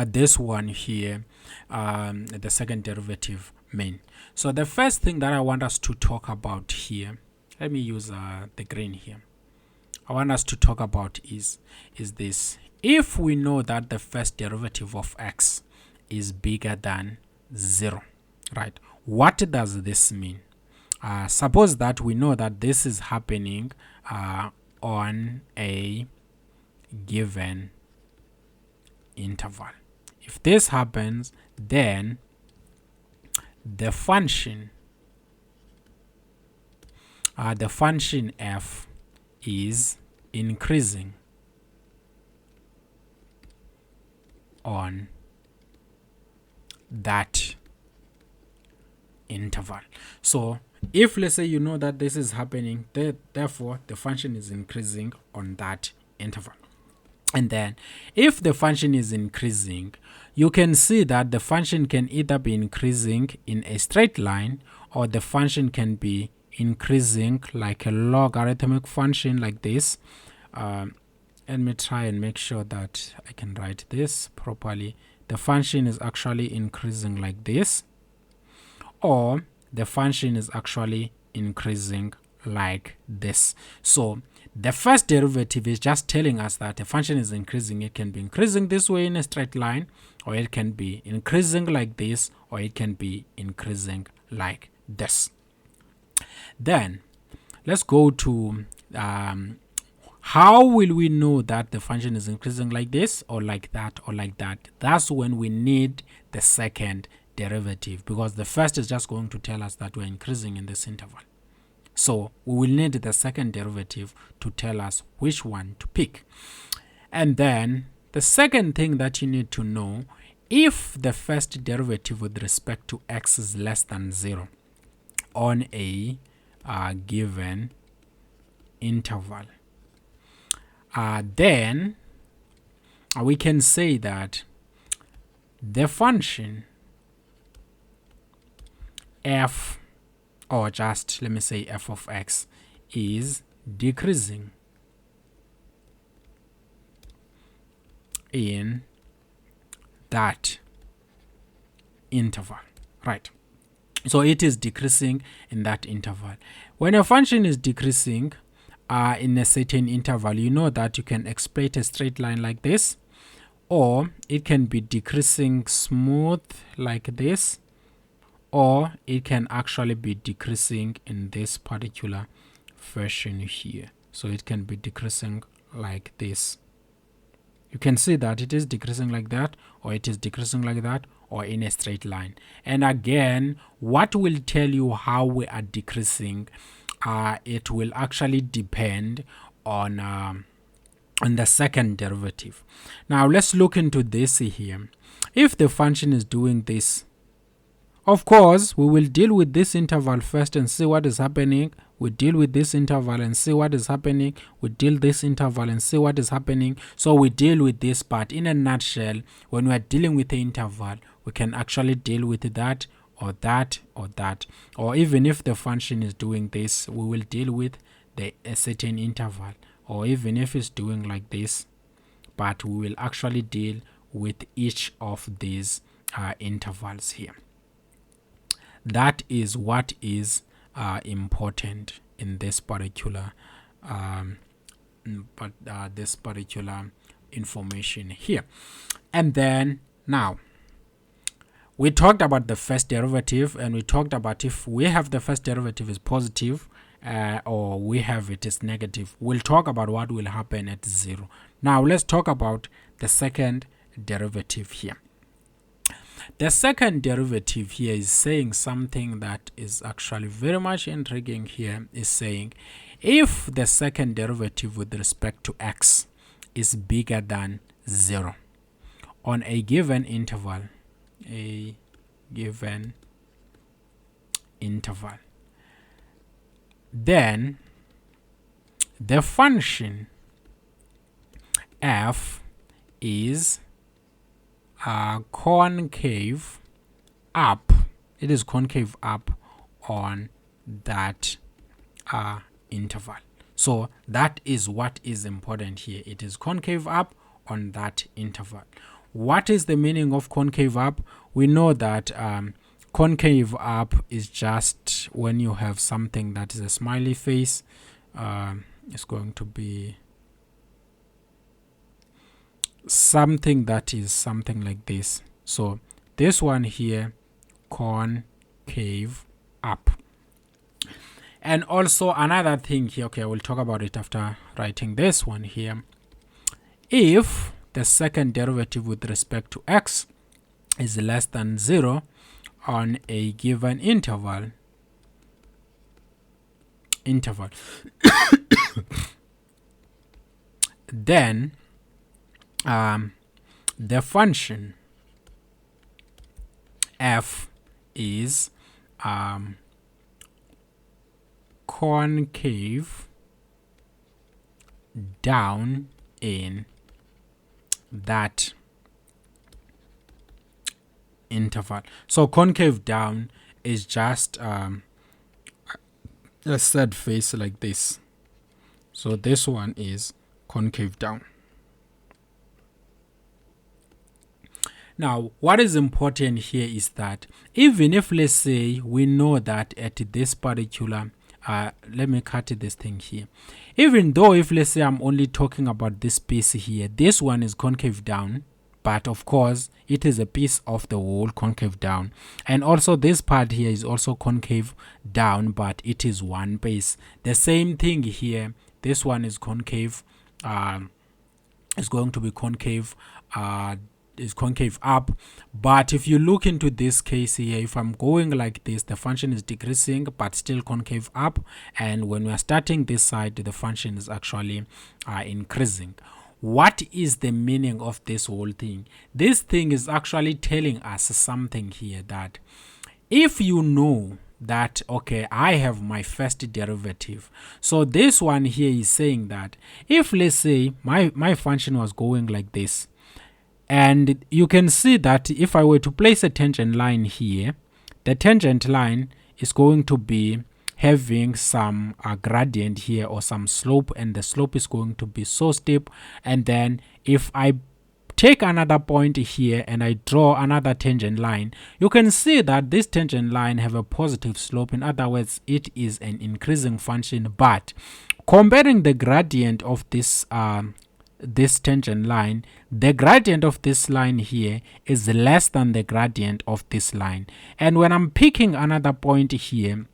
this one here, the second derivative, mean? So the first thing that I want us to talk about here, let me use the green here. I want us to talk about is this: if we know that the first derivative of x is bigger than 0, right? What does this mean? Suppose that we know that this is happening on a given interval. If this happens, then the function f is increasing on that interval. So if, let's say, you know that this is happening, therefore the function is increasing on that interval. And then if the function is increasing, you can see that the function can either be increasing in a straight line, or the function can be increasing like a logarithmic function like this. Let me try and make sure that I can write this properly. The function is actually increasing like this, or the function is actually increasing like this. So the first derivative is just telling us that the function is increasing. It can be increasing this way in a straight line, or it can be increasing like this, or it can be increasing like this. Then let's go to how will we know that the function is increasing like this, or like that, or like that? That's when we need the second derivative, because the first is just going to tell us that we're increasing in this interval. So we will need the second derivative to tell us which one to pick. And then the second thing that you need to know, if the first derivative with respect to x is less than 0 on a given interval, then we can say that the function f, or just let me say f of x, is decreasing in that interval, right? So it is decreasing in that interval. When a function is decreasing in a certain interval, you know that you can exploit a straight line like this, or it can be decreasing smooth like this, or it can actually be decreasing in this particular fashion here. So it can be decreasing like this. You can see that it is decreasing like that, or it is decreasing like that, or in a straight line. And again, what will tell you how we are decreasing, it will actually depend on the second derivative. Now let's look into this here. If the function is doing this, of course, we will deal with this interval first and see what is happening. We deal with this interval and see what is happening. We deal this interval and see what is happening. So we deal with this, but in a nutshell, when we are dealing with the interval, we can actually deal with that or that or that. Or even if the function is doing this, we will deal with a certain interval. Or even if it's doing like this, but we will actually deal with each of these intervals here. That is what is important in this particular information here. And then now we talked about the first derivative, and we talked about if we have the first derivative is positive or we have it is negative, we'll talk about what will happen at 0. Now let's talk about the second derivative here. The second derivative here is saying something that is actually very much intriguing here. Is saying if the second derivative with respect to x is bigger than 0 on a given interval, then the function f is concave up. It is concave up on that interval. So that is what is important here. It is concave up on that interval. What is the meaning of concave up? We know that concave up is just when you have something that is a smiley face. It's going to be something that is something like this. So this one here, concave up. And also another thing here, okay, I will talk about it after writing this one here. If the second derivative with respect to x is less than 0 on a given interval, then the function f is concave down in that interval. So concave down is just a sad face like this. So this one is concave down. Now, what is important here is that even if, let's say, we know that at this particular, let me cut this thing here. Even though if, let's say, I'm only talking about this piece here, this one is concave down, but of course, it is a piece of the whole concave down. And also this part here is also concave down, but it is one piece. The same thing here, this one is concave, is going to be concave, is concave up. But if you look into this case here, if I'm going like this, the function is decreasing but still concave up, and when we are starting this side, the function is actually increasing. What is the meaning of this whole thing? This thing is actually telling us something here, that if you know that, okay, I have my first derivative, so this one here is saying that if, let's say, my function was going like this, and you can see that if I were to place a tangent line here, the tangent line is going to be having some gradient here or some slope, and the slope is going to be so steep. And then if I take another point here and I draw another tangent line, you can see that this tangent line have a positive slope. In other words, it is an increasing function. But comparing the gradient of this this tangent line, the gradient of this line here is less than the gradient of this line. And when I'm picking another point here,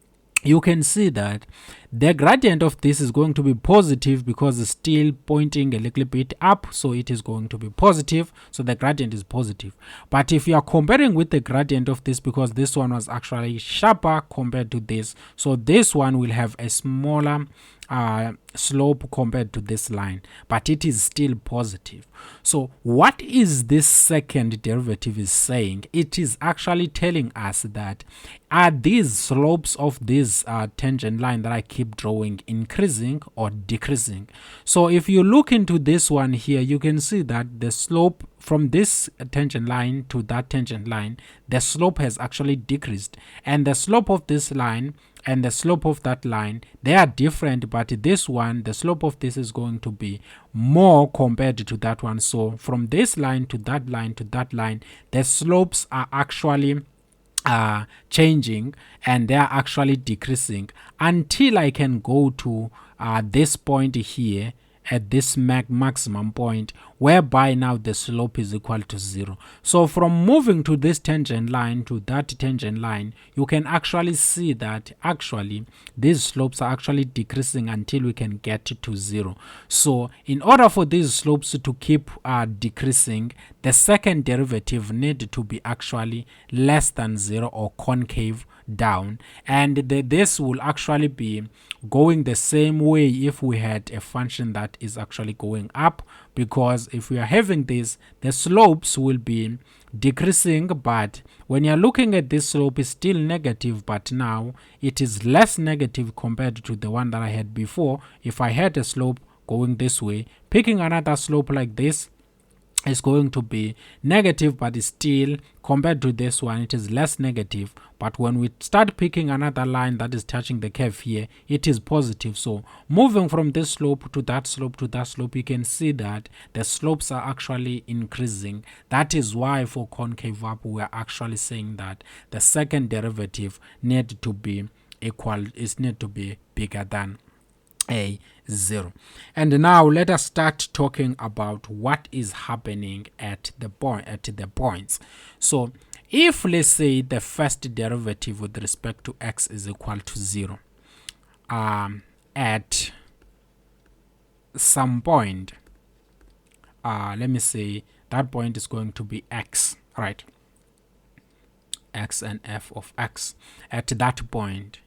you can see that the gradient of this is going to be positive because it's still pointing a little bit up, so it is going to be positive, so the gradient is positive. But if you are comparing with the gradient of this, because this one was actually sharper compared to this, so this one will have a smaller slope compared to this line, but it is still positive. So what is this second derivative is saying? It is actually telling us that are these slopes of this tangent line that I keep drawing increasing or decreasing? So if you look into this one here, you can see that the slope from this tangent line to that tangent line, the slope has actually decreased, and the slope of this line and the slope of that line, they are different, but this one, the slope of this is going to be more compared to that one. So from this line to that line to that line, the slopes are actually changing, and they are actually decreasing until I can go to this point here at this maximum point, whereby now the slope is equal to 0. So from moving to this tangent line to that tangent line, you can actually see that actually these slopes are actually decreasing until we can get to 0. So in order for these slopes to keep decreasing, the second derivative need to be actually less than 0 or concave down, and this will actually be going the same way if we had a function that is actually going up, because if we are having this, the slopes will be decreasing, but when you're looking at this slope is still negative, but now it is less negative compared to the one that I had before. If I had a slope going this way, picking another slope like this is going to be negative, but it's still, compared to this one, it is less negative. But when we start picking another line that is touching the curve here, it is positive. So moving from this slope to that slope to that slope, you can see that the slopes are actually increasing. That is why for concave up, we are actually saying that the second derivative need to be equal, is need to be bigger than a 0. And now let us start talking about what is happening at the points. So if, let's say, the first derivative with respect to x is equal to 0 at some point, let me say that point is going to be x, right? X and f of x. At that point,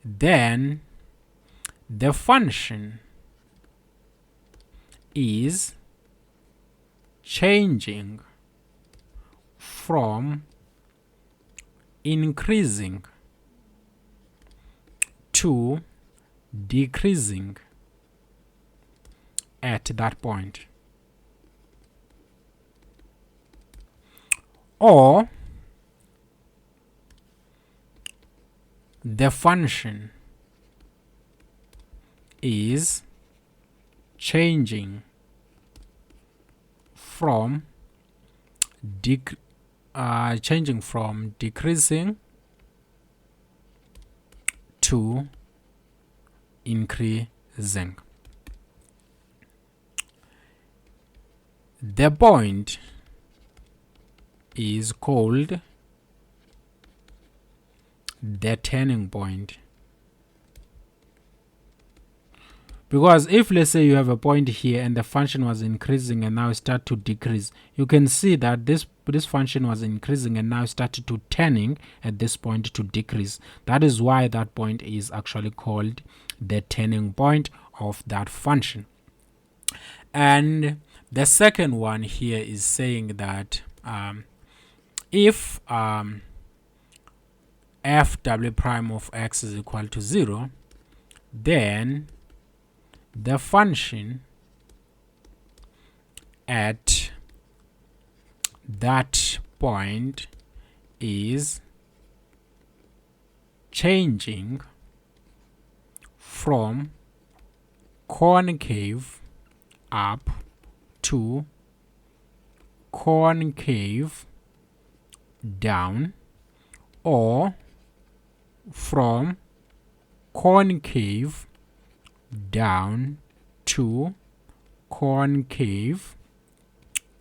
then the function is changing from increasing to decreasing at that point, or the function is changing from decreasing to increasing. The point is called the turning point. Because if, let's say, you have a point here and the function was increasing and now it started to decrease, you can see that this function was increasing and now started to turning at this point to decrease. That is why that point is actually called the turning point of that function. And the second one here is saying that if f(w' prime of x is equal to 0, then the function at that point is changing from concave up to concave down, or from concave down to concave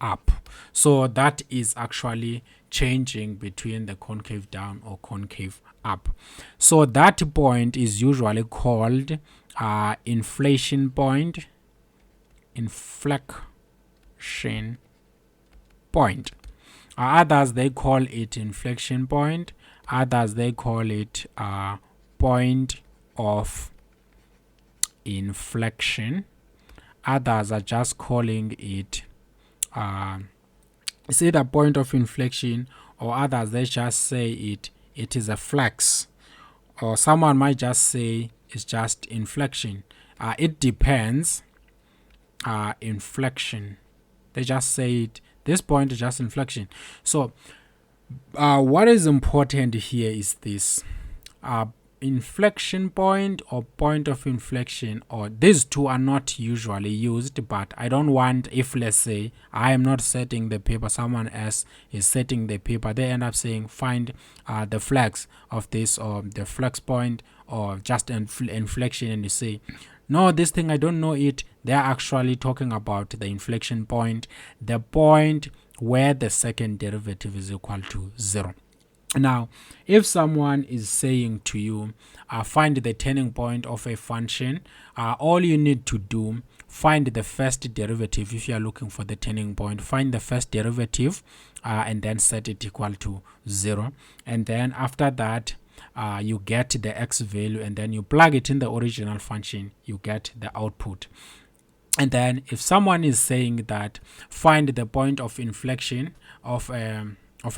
up. So that is actually changing between the concave down or concave up. So that point is usually called inflection point. Others they call it inflection point. Others they call it point of inflection. Others are just calling it it's either point of inflection, or others they just say it is a flex, or someone might just say it's just inflection. It depends. Inflection, they just say it, this point is just inflection. So what is important here is this inflection point or point of inflection, or these two are not usually used, but I don't want, if let's say I am not setting the paper, someone else is setting the paper, they end up saying find the flex of this, or the flex point, or just inflection, and you say no, this thing I don't know it. They're actually talking about the inflection point, the point where the second derivative is equal to 0. Now, if someone is saying to you, find the turning point of a function, all you need to do, find the first derivative. If you are looking for the turning point, find the first derivative and then set it equal to 0. And then after that, you get the x value, and then you plug it in the original function, you get the output. And then if someone is saying that find the point of inflection of a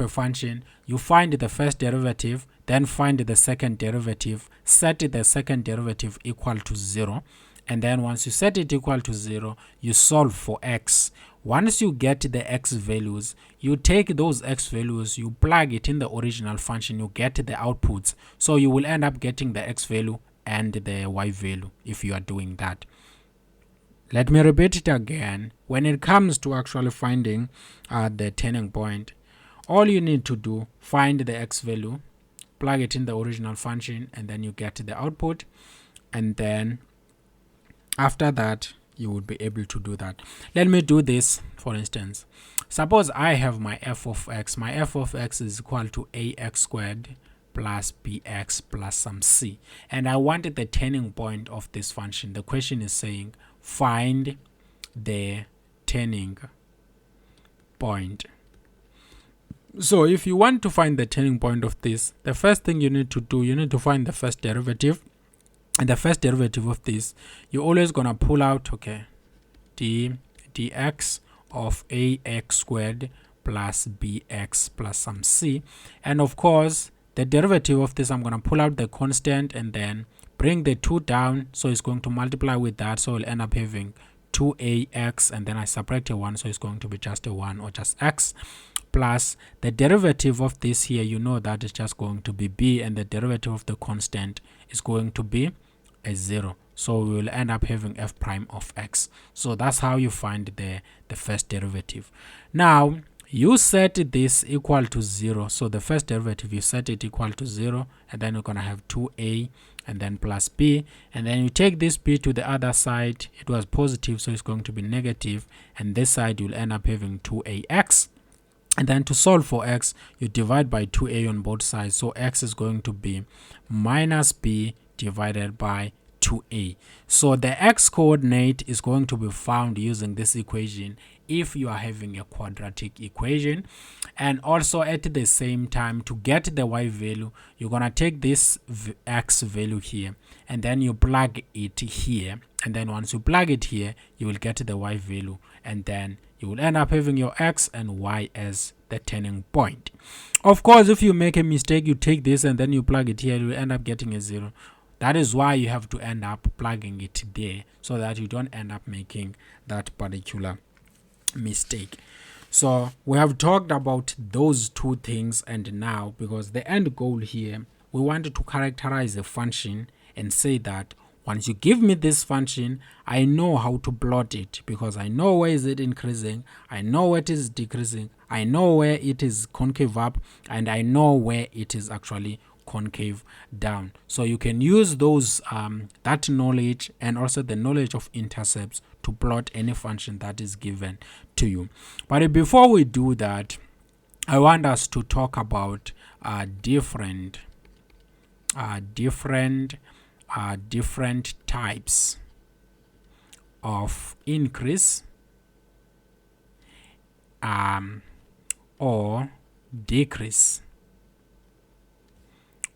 function, you find the first derivative, then find the second derivative, set the second derivative equal to 0, and then once you set it equal to 0, you solve for x. Once you get the x values, you take those x values, you plug it in the original function, you get the outputs. So you will end up getting the x value and the y value if you are doing that. Let me repeat it again. When it comes to actually finding the turning point, all you need to do, find the x value, plug it in the original function, and then you get the output. And then after that, you would be able to do that. Let me do this. For instance, suppose I have my f of x. My f of x is equal to ax squared plus bx plus some c, and I wanted the turning point of this function. The question is saying find the turning point. So if you want to find the turning point of this, the first thing you need to do, you need to find the first derivative. And the first derivative of this, you're always going to pull out, okay, dx of ax squared plus bx plus some c. And of course, the derivative of this, I'm going to pull out the constant and then bring the 2 down. So it's going to multiply with that. So we'll end up having 2ax, and then I subtract a 1. So it's going to be just a 1, or just x, plus the derivative of this here, you know that is just going to be b, and the derivative of the constant is going to be a 0. So we will end up having f prime of x. So that's how you find the first derivative. Now you set this equal to 0. So the first derivative, you set it equal to 0, and then you're going to have 2a and then plus b, and then you take this b to the other side. It was positive, so it's going to be negative, and this side you'll end up having 2ax. And then to solve for x, you divide by 2a on both sides. So x is going to be minus b divided by 2a. So the x coordinate is going to be found using this equation if you are having a quadratic equation. And also at the same time, to get the y value, you're going to take this x value here, and then you plug it here. And then once you plug it here, you will get the y value, and then you will end up having your x and y as the turning point. Of course, if you make a mistake, you take this and then you plug it here, you will end up getting a 0. That is why you have to end up plugging it there, so that you don't end up making that particular mistake. So we have talked about those two things, and now, because the end goal here, we wanted to characterize a function and say that once you give me this function, I know how to plot it, because I know where is it increasing, I know where it is decreasing, I know where it is concave up, and I know where it is actually concave down. So you can use those that knowledge, and also the knowledge of intercepts, to plot any function that is given to you. But before we do that, I want us to talk about different types of increase or decrease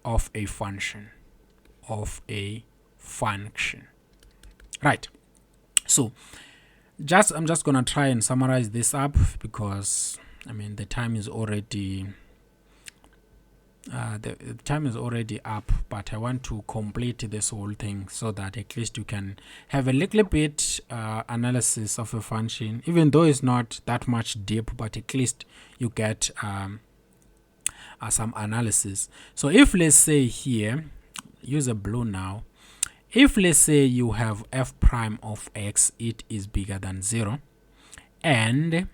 of a function. right? So I'm just gonna try and summarize this up, because I mean the time is already the time is already up, but I want to complete this whole thing so that at least you can have a little bit analysis of a function, even though it's not that much deep, but at least you get some analysis. So if, let's say here, use a blue now, if let's say you have f prime of x, it is bigger than 0, and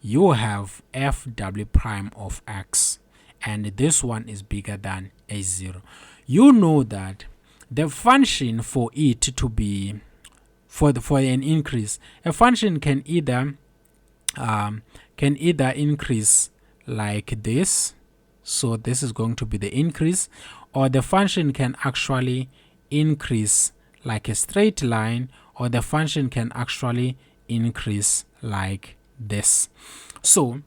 you have f w prime of x, and this one is bigger than a0, you know that the function for it to be for an increase, a function can either increase like this, so this is going to be the increase, or the function can actually increase like a straight line, or the function can actually increase like this. So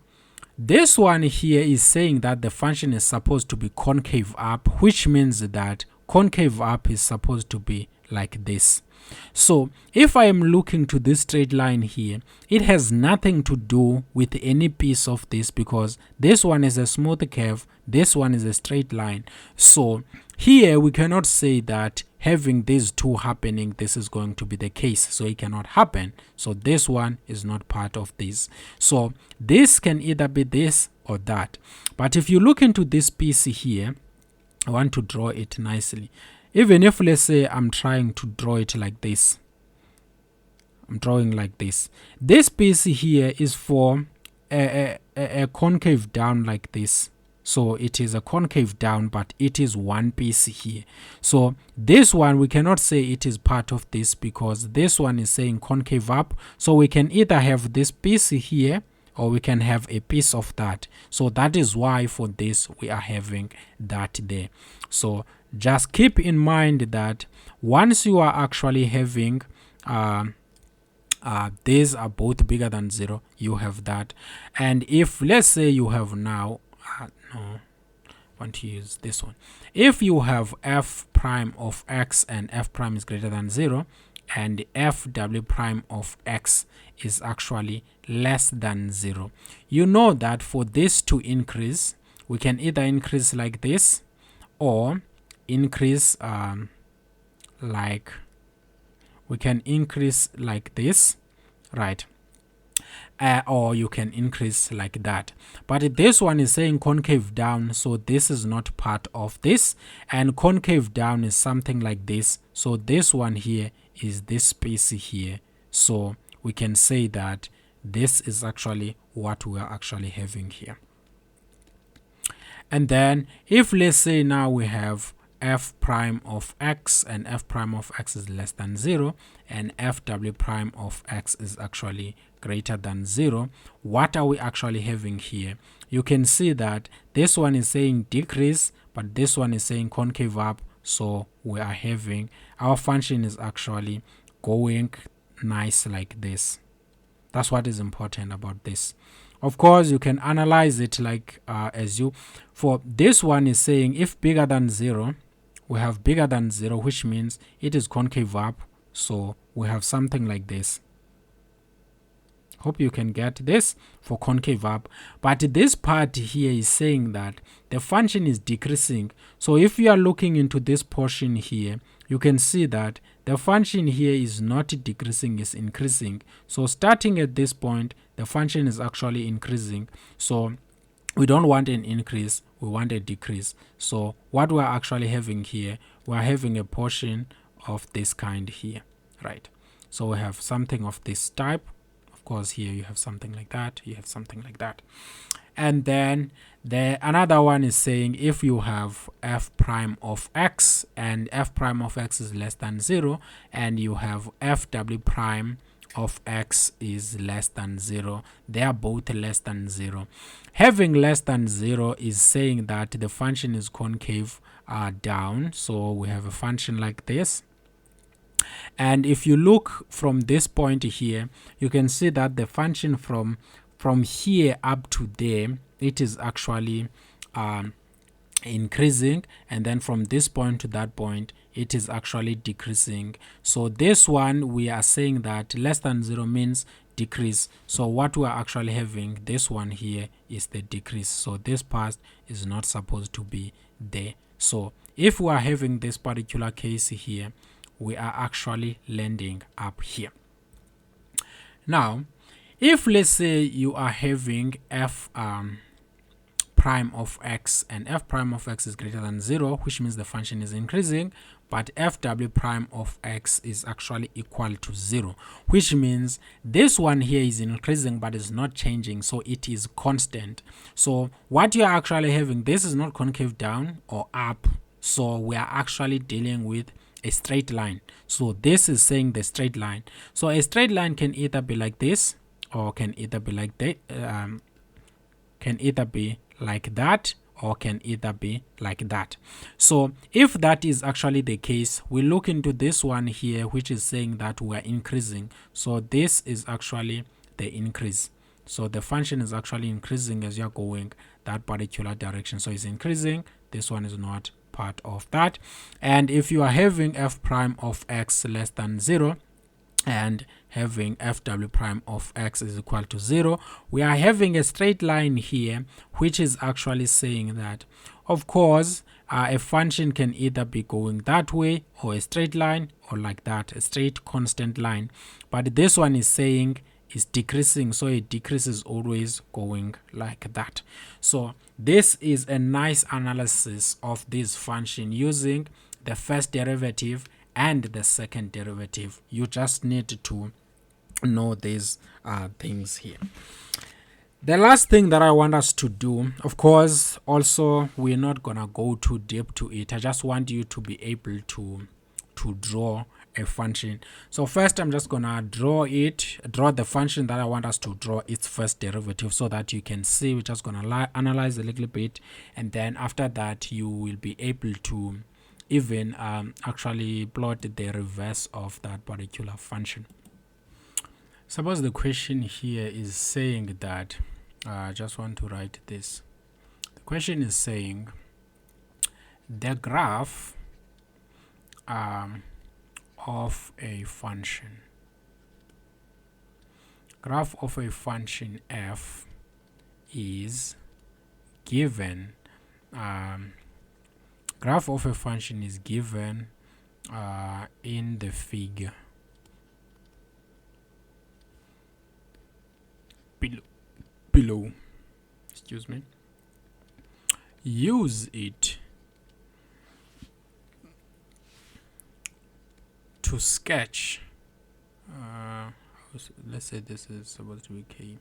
this one here is saying that the function is supposed to be concave up, which means that concave up is supposed to be like this. So if I am looking to this straight line here, it has nothing to do with any piece of this, because this one is a smooth curve, this one is a straight line. So here we cannot say that having these two happening, this is going to be the case, so it cannot happen. So this one is not part of this. So this can either be this or that. But if you look into this piece here, I want to draw it nicely. Even if, let's say, I'm trying to draw it like this, I'm drawing like this. This piece here is for a concave down like this. So it is a concave down, but it is one piece here. So this one, we cannot say it is part of this, because this one is saying concave up. So we can either have this piece here, or we can have a piece of that. So that is why for this we are having that there. So just keep in mind that once you are actually having these are both bigger than 0, you have that. And if, let's say, you have now no, I want to use this one. If you have f prime of x and f prime is greater than 0, and f w prime of x is actually less than 0, you know that for this to increase, we can either increase like this, or increase like we can increase like this, right? Or you can increase like that. But this one is saying concave down, so this is not part of this, and concave down is something like this. So this one here is this piece here. So we can say that this is actually what we are actually having here. And then if, let's say, now we have f prime of x, and f prime of x is less than 0, and f w prime of x is actually greater than 0, what are we actually having here? You can see that this one is saying decrease, but this one is saying concave up. So we are having, our function is actually going nice like this. That's what is important about this. Of course, you can analyze it like as you, for this one is saying if bigger than 0, we have bigger than 0, which means it is concave up. So we have something like this. Hope you can get this for concave up. But this part here is saying that the function is decreasing. So if you are looking into this portion here, you can see that the function here is not decreasing, it's increasing. So starting at this point, the function is actually increasing. So we don't want an increase, we want a decrease. So what we're actually having here, we're having a portion of this kind here, right? So we have something of this type. Of course, here you have something like that, you have something like that. And then another one is saying if you have f prime of x, and f prime of x is less than 0, and you have f w prime of x is less than 0, they are both less than 0. Having less than 0 is saying that the function is concave down. So we have a function like this. And if you look from this point here, you can see that the function from here up to there, it is actually increasing, and then from this point to that point, it is actually decreasing. So this one, we are saying that less than 0 means decrease. So what we are actually having, this one here, is the decrease. So this part is not supposed to be there. So if we are having this particular case here, we are actually landing up here. Now, if let's say you are having f prime of x, and f prime of x is greater than 0, which means the function is increasing, but fw prime of x is actually equal to 0, which means this one here is increasing but is not changing, so it is constant. So what you are actually having, this is not concave down or up, so we are actually dealing with a straight line. So this is saying the straight line. So a straight line can either be like this, or can either be like that, can either be like that, or can either be like that. So if that is actually the case, we look into this one here, which is saying that we are increasing. So this is actually the increase. So the function is actually increasing as you're going that particular direction. So it's increasing. This one is not part of that. And if you are having f prime of x less than 0 and having fw prime of x is equal to 0, we are having a straight line here, which is actually saying that, of course, a function can either be going that way, or a straight line, or like that, a straight constant line. But this one is saying is decreasing, so it decreases always going like that. So this is a nice analysis of this function using the first derivative and the second derivative. You just need to know these things here. The last thing that I want us to do, of course, also we're not gonna go too deep to it. I just want you to be able to draw a function. So first I'm just gonna draw the function that I want us to draw its first derivative, so that you can see. We're just gonna analyze a little bit, and then after that you will be able to even actually plot the reverse of that particular function. Suppose the question here is saying that, I just want to write this. The question is saying the graph of a function. Graph of a function f is given. Graph of a function is given in the figure below. Excuse me. Use it to sketch. Let's say this is supposed to be k.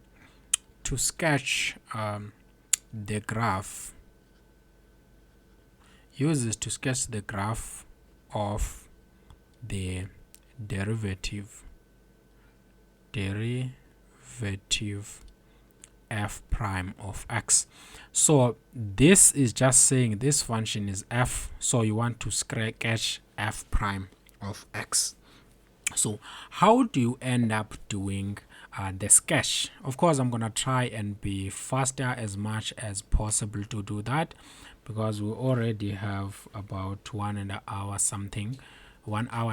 To sketch the graph. Use it to sketch the graph of the derivative f prime of x. So this is just saying this function is f, so you want to sketch f prime of x. So how do you end up doing the sketch? Of course, I'm gonna try and be faster as much as possible to do that, because we already have about 1 hour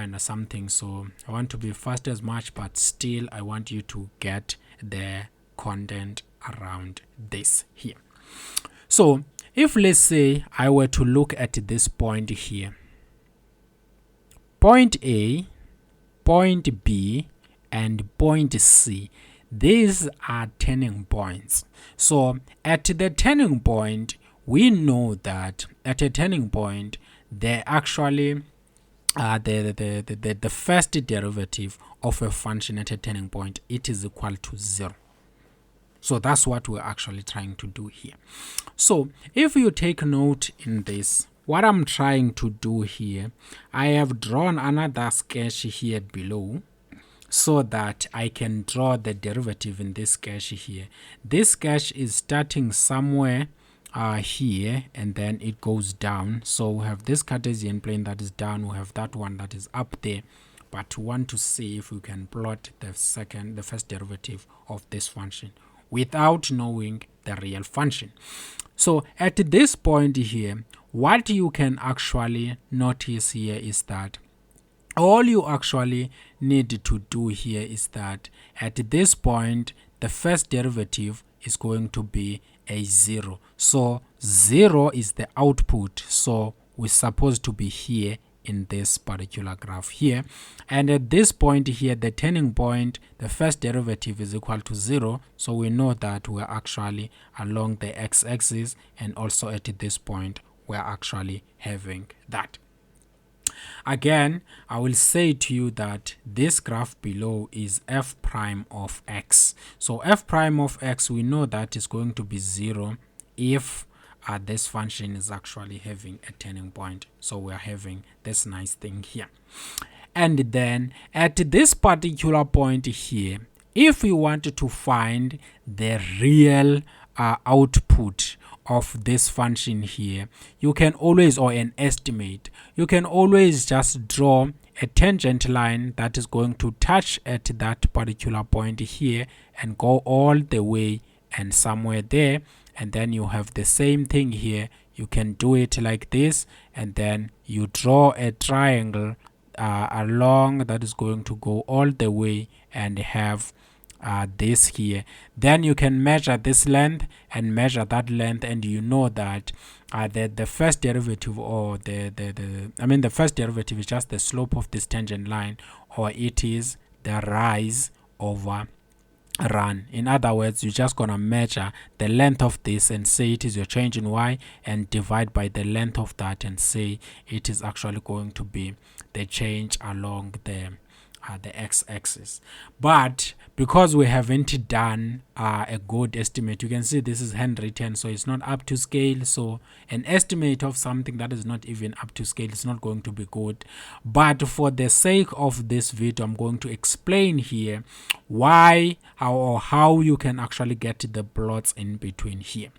and something. So I want to be fast as much, but still I want you to get the content around this here. So if let's say I were to look at this point here, point A, point B, and point C, these are turning points. So at the turning point, we know that at a turning point, they actually the first derivative of a function at a turning point, it is equal to 0. So that's what we're actually trying to do here. So if you take note in this, what I'm trying to do here, I have drawn another sketch here below, so that I can draw the derivative in this sketch here. This sketch is starting somewhere here, and then it goes down. So we have this Cartesian plane that is down, we have that one that is up there, but we want to see if we can plot the first derivative of this function without knowing the real function. So at this point here, what you can actually notice here is that all you actually need to do here is that at this point the first derivative is going to be a 0. So 0 is the output, so we're supposed to be here in this particular graph here, and at this point here, the turning point, the first derivative is equal to 0, so we know that we're actually along the x-axis, and also at this point we're actually having that. Again, I will say to you that this graph below is f prime of x. So f prime of x, we know that is going to be 0 if this function is actually having a turning point. So we are having this nice thing here. And then at this particular point here, if we wanted to find the real output of this function here, you can always, or an estimate, you can always just draw a tangent line that is going to touch at that particular point here and go all the way and somewhere there, and then you have the same thing here. You can do it like this, and then you draw a triangle along that is going to go all the way and have this here. Then you can measure this length and measure that length, and you know that the first derivative, or the first derivative is just the slope of this tangent line, or it is the rise over run. In other words, you're just gonna measure the length of this and say it is your change in y, and divide by the length of that and say it is actually going to be the change along the x-axis. But because we haven't done a good estimate, you can see this is handwritten, so it's not up to scale. So an estimate of something that is not even up to scale is not going to be good. But for the sake of this video, I'm going to explain here why, how you can actually get the plots in between here.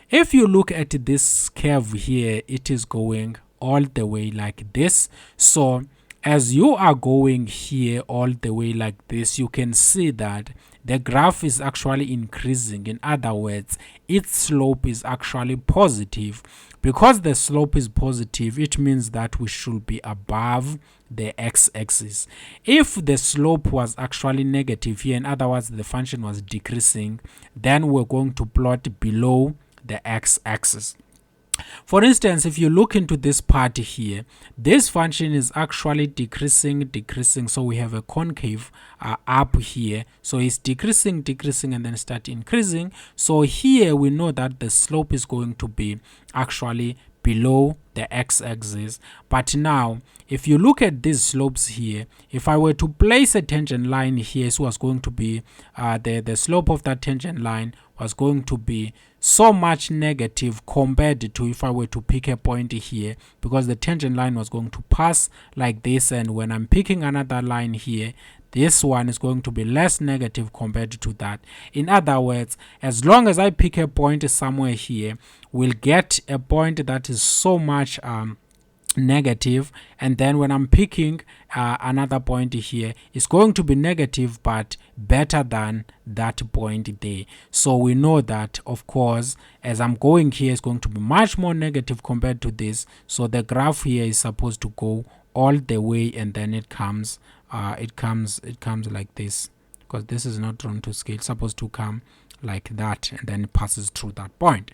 If you look at this curve here, it is going all the way like this. So as you are going here all the way like this, you can see that the graph is actually increasing. In other words, its slope is actually positive. Because the slope is positive, it means that we should be above the x-axis. If the slope was actually negative here, in other words, the function was decreasing, then we're going to plot below the x-axis. For instance, if you look into this part here, this function is actually decreasing, so we have a concave up here. So it's decreasing, and then start increasing. So here we know that the slope is going to be actually below the x-axis. But now if you look at these slopes here, if I were to place a tangent line here, so was going to be the slope of that tangent line was going to be so much negative compared to if I were to pick a point here, because the tangent line was going to pass like this, and when I'm picking another line here, this one is going to be less negative compared to that. In other words, as long as I pick a point somewhere here, we'll get a point that is so much negative, and then when I'm picking another point here, it's going to be negative but better than that point there. So we know that, of course, as I'm going here, it's going to be much more negative compared to this. So the graph here is supposed to go all the way, and then it comes like this, because this is not drawn to scale. It's supposed to come like that, and then it passes through that point.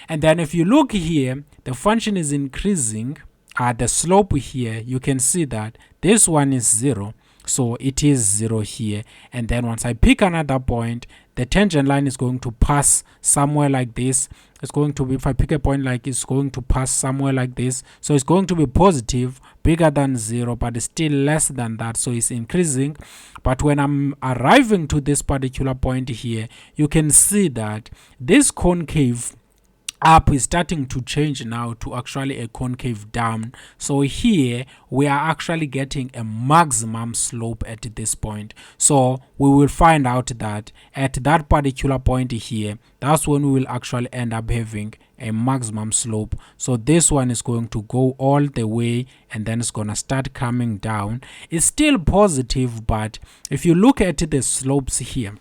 And then if you look here, the function is increasing. The slope here, you can see that this one is 0, so it is 0 here. And then once I pick another point, the tangent line is going to pass somewhere like this. It's going to be, if I pick a point like, it's going to pass somewhere like this. So it's going to be positive, bigger than 0, but it's still less than that, so it's increasing. But when I'm arriving to this particular point here, you can see that this concave up is starting to change now to actually a concave down. So here we are actually getting a maximum slope at this point. So we will find out that at that particular point here, that's when we will actually end up having a maximum slope. So this one is going to go all the way, and then it's going to start coming down. It's still positive, but if you look at the slopes here,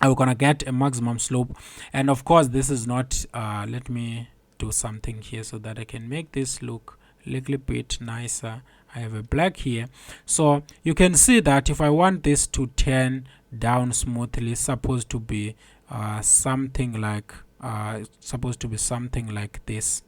we're gonna get a maximum slope. And of course, this is not let me do something here so that I can make this look a little bit nicer. I have a black here, so you can see that if I want this to turn down smoothly, it's supposed to be something like this,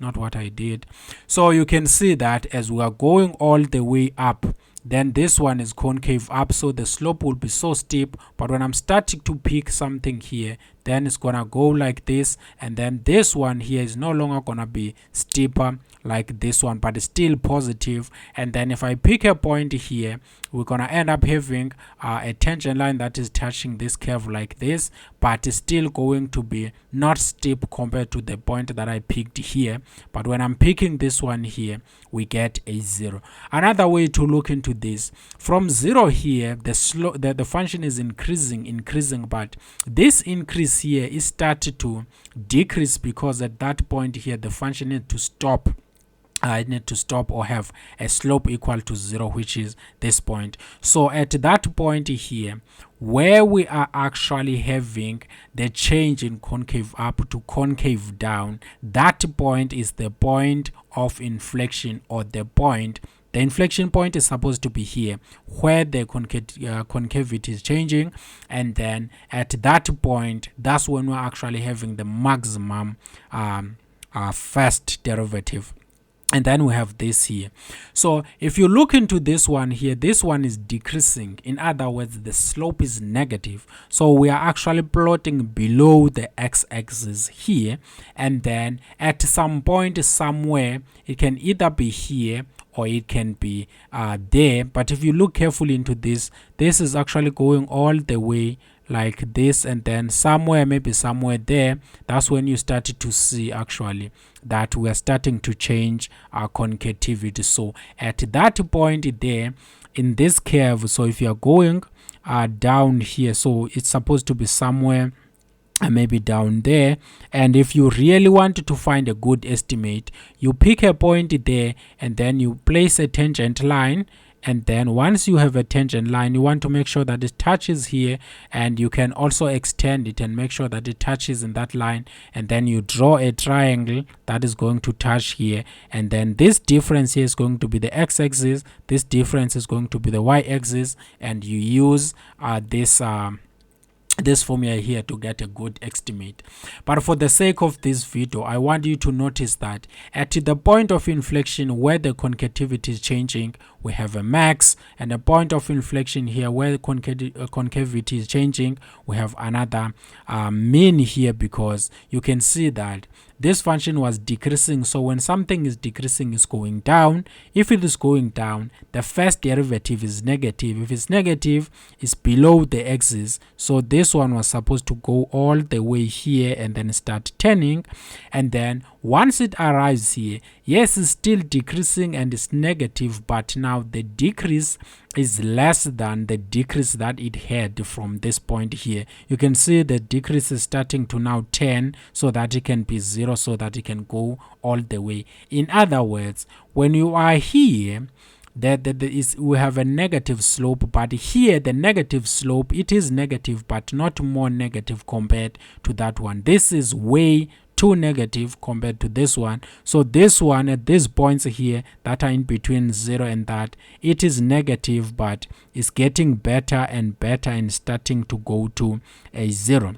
not what I did. So you can see that as we are going all the way up, then this one is concave up, so the slope will be so steep. But when I'm starting to pick something here, then it's gonna go like this, and then this one here is no longer gonna be steeper like this one, but it's still positive. And then if I pick a point here, we're gonna end up having a tangent line that is touching this curve like this, but it's still going to be not steep compared to the point that I picked here. But when I'm picking this one here, we get a 0. Another way to look into this, from 0 here, the function is increasing, but this increase here is started to decrease, because at that point here the function needs to stop. I need to stop or have a slope equal to 0, which is this point. So at that point here, where we are actually having the change in concave up to concave down, that point is the point of inflection, or the inflection point is supposed to be here, where the concavity is changing, and then at that point, that's when we're actually having the maximum first derivative. And then we have this here. So if you look into this one here, this one is decreasing. In other words, the slope is negative. So we are actually plotting below the x-axis here, and then at some point somewhere, it can either be here or it can be there. But if you look carefully into this, this is actually going all the way like this, and then somewhere, maybe somewhere there, that's when you started to see actually that we are starting to change our concavity. So at that point there in this curve, so if you are going down here, so it's supposed to be somewhere maybe down there. And if you really want to find a good estimate, you pick a point there, and then you place a tangent line. And then once you have a tangent line, you want to make sure that it touches here, and you can also extend it and make sure that it touches in that line. And then you draw a triangle that is going to touch here, and then this difference here is going to be the x-axis, this difference is going to be the y-axis, and you use this formula here to get a good estimate. But for the sake of this video, I want you to notice that at the point of inflection where the concavity is changing, we have a max, and a point of inflection here where the concavity is changing, we have another mean here, because you can see that this function was decreasing. So when something is decreasing, it's going down. If it is going down, the first derivative is negative. If it's negative, it's below the axis. So this one was supposed to go all the way here and then start turning. And then once it arrives here, yes, it's still decreasing and it's negative, but now the decrease is less than the decrease that it had from this point here. You can see the decrease is starting to now turn, so that it can be 0, so that it can go all the way. In other words, when you are here, we have a negative slope, but here the negative slope, it is negative, but not more negative compared to that one. This is way too negative compared to this one. So this one at these points here that are in between 0 and that, it is negative, but it's getting better and better and starting to go to a 0.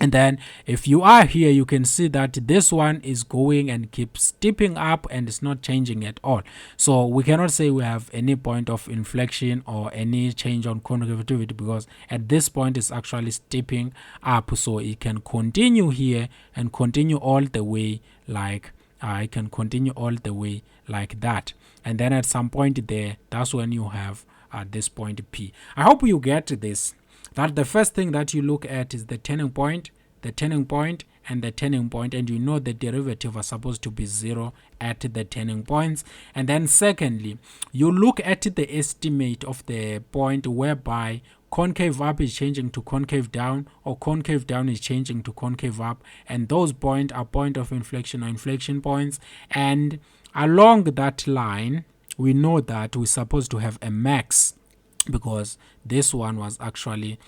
And then if you are here, you can see that this one is going and keeps stepping up, and it's not changing at all. So we cannot say we have any point of inflection or any change on concavity, because at this point it's actually stepping up. So it can continue here and continue all the way like I can continue all the way like that. And then at some point there, that's when you have this point P. I hope you get this, that the first thing that you look at is the turning point, and the turning point, and you know the derivative are supposed to be 0 at the turning points. And then secondly, you look at the estimate of the point whereby concave up is changing to concave down, or concave down is changing to concave up, and those points are point of inflection or inflection points. And along that line, we know that we're supposed to have a max, because this one was actually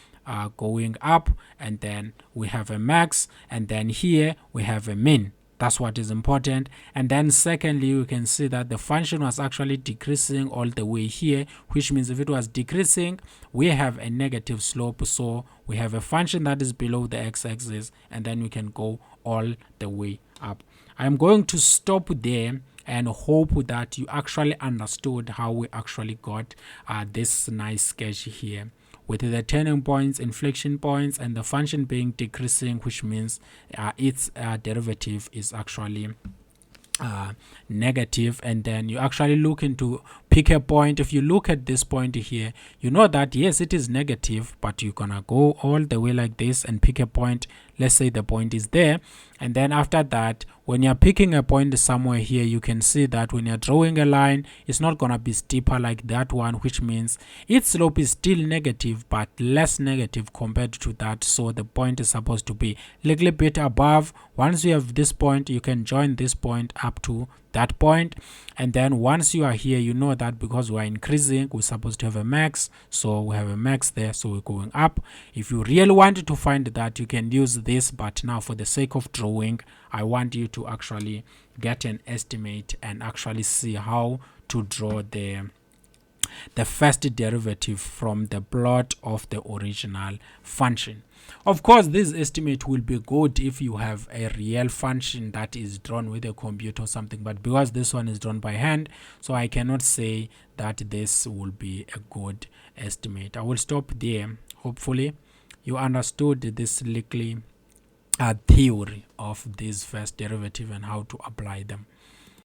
going up, and then we have a max, and then here we have a min. That's what is important. And then secondly, you can see that the function was actually decreasing all the way here, which means if it was decreasing, we have a negative slope. So we have a function that is below the x-axis, and then we can go all the way up. I'm going to stop there and hope that you actually understood how we actually got this nice sketch here, with the turning points, inflection points, and the function being decreasing, which means its derivative is actually negative. And then you actually look into pick a point. If you look at this point here, you know that yes, it is negative, but you're gonna go all the way like this and pick a point. Let's say the point is there, and then after that, when you're picking a point somewhere here, you can see that when you're drawing a line, it's not gonna be steeper like that one, which means its slope is still negative but less negative compared to that. So the point is supposed to be a little bit above. Once you have this point, you can join this point up to that point, and then once you are here, you know that because we're increasing, we're supposed to have a max, so we have a max there, so we're going up. If you really wanted to find that, you can use this, but now for the sake of drawing, I want you to actually get an estimate and actually see how to draw the first derivative from the plot of the original function. Of course, this estimate will be good if you have a real function that is drawn with a computer or something, but because this one is drawn by hand, so I cannot say that this will be a good estimate. I will stop there. Hopefully you understood this little theory of this first derivative and how to apply them.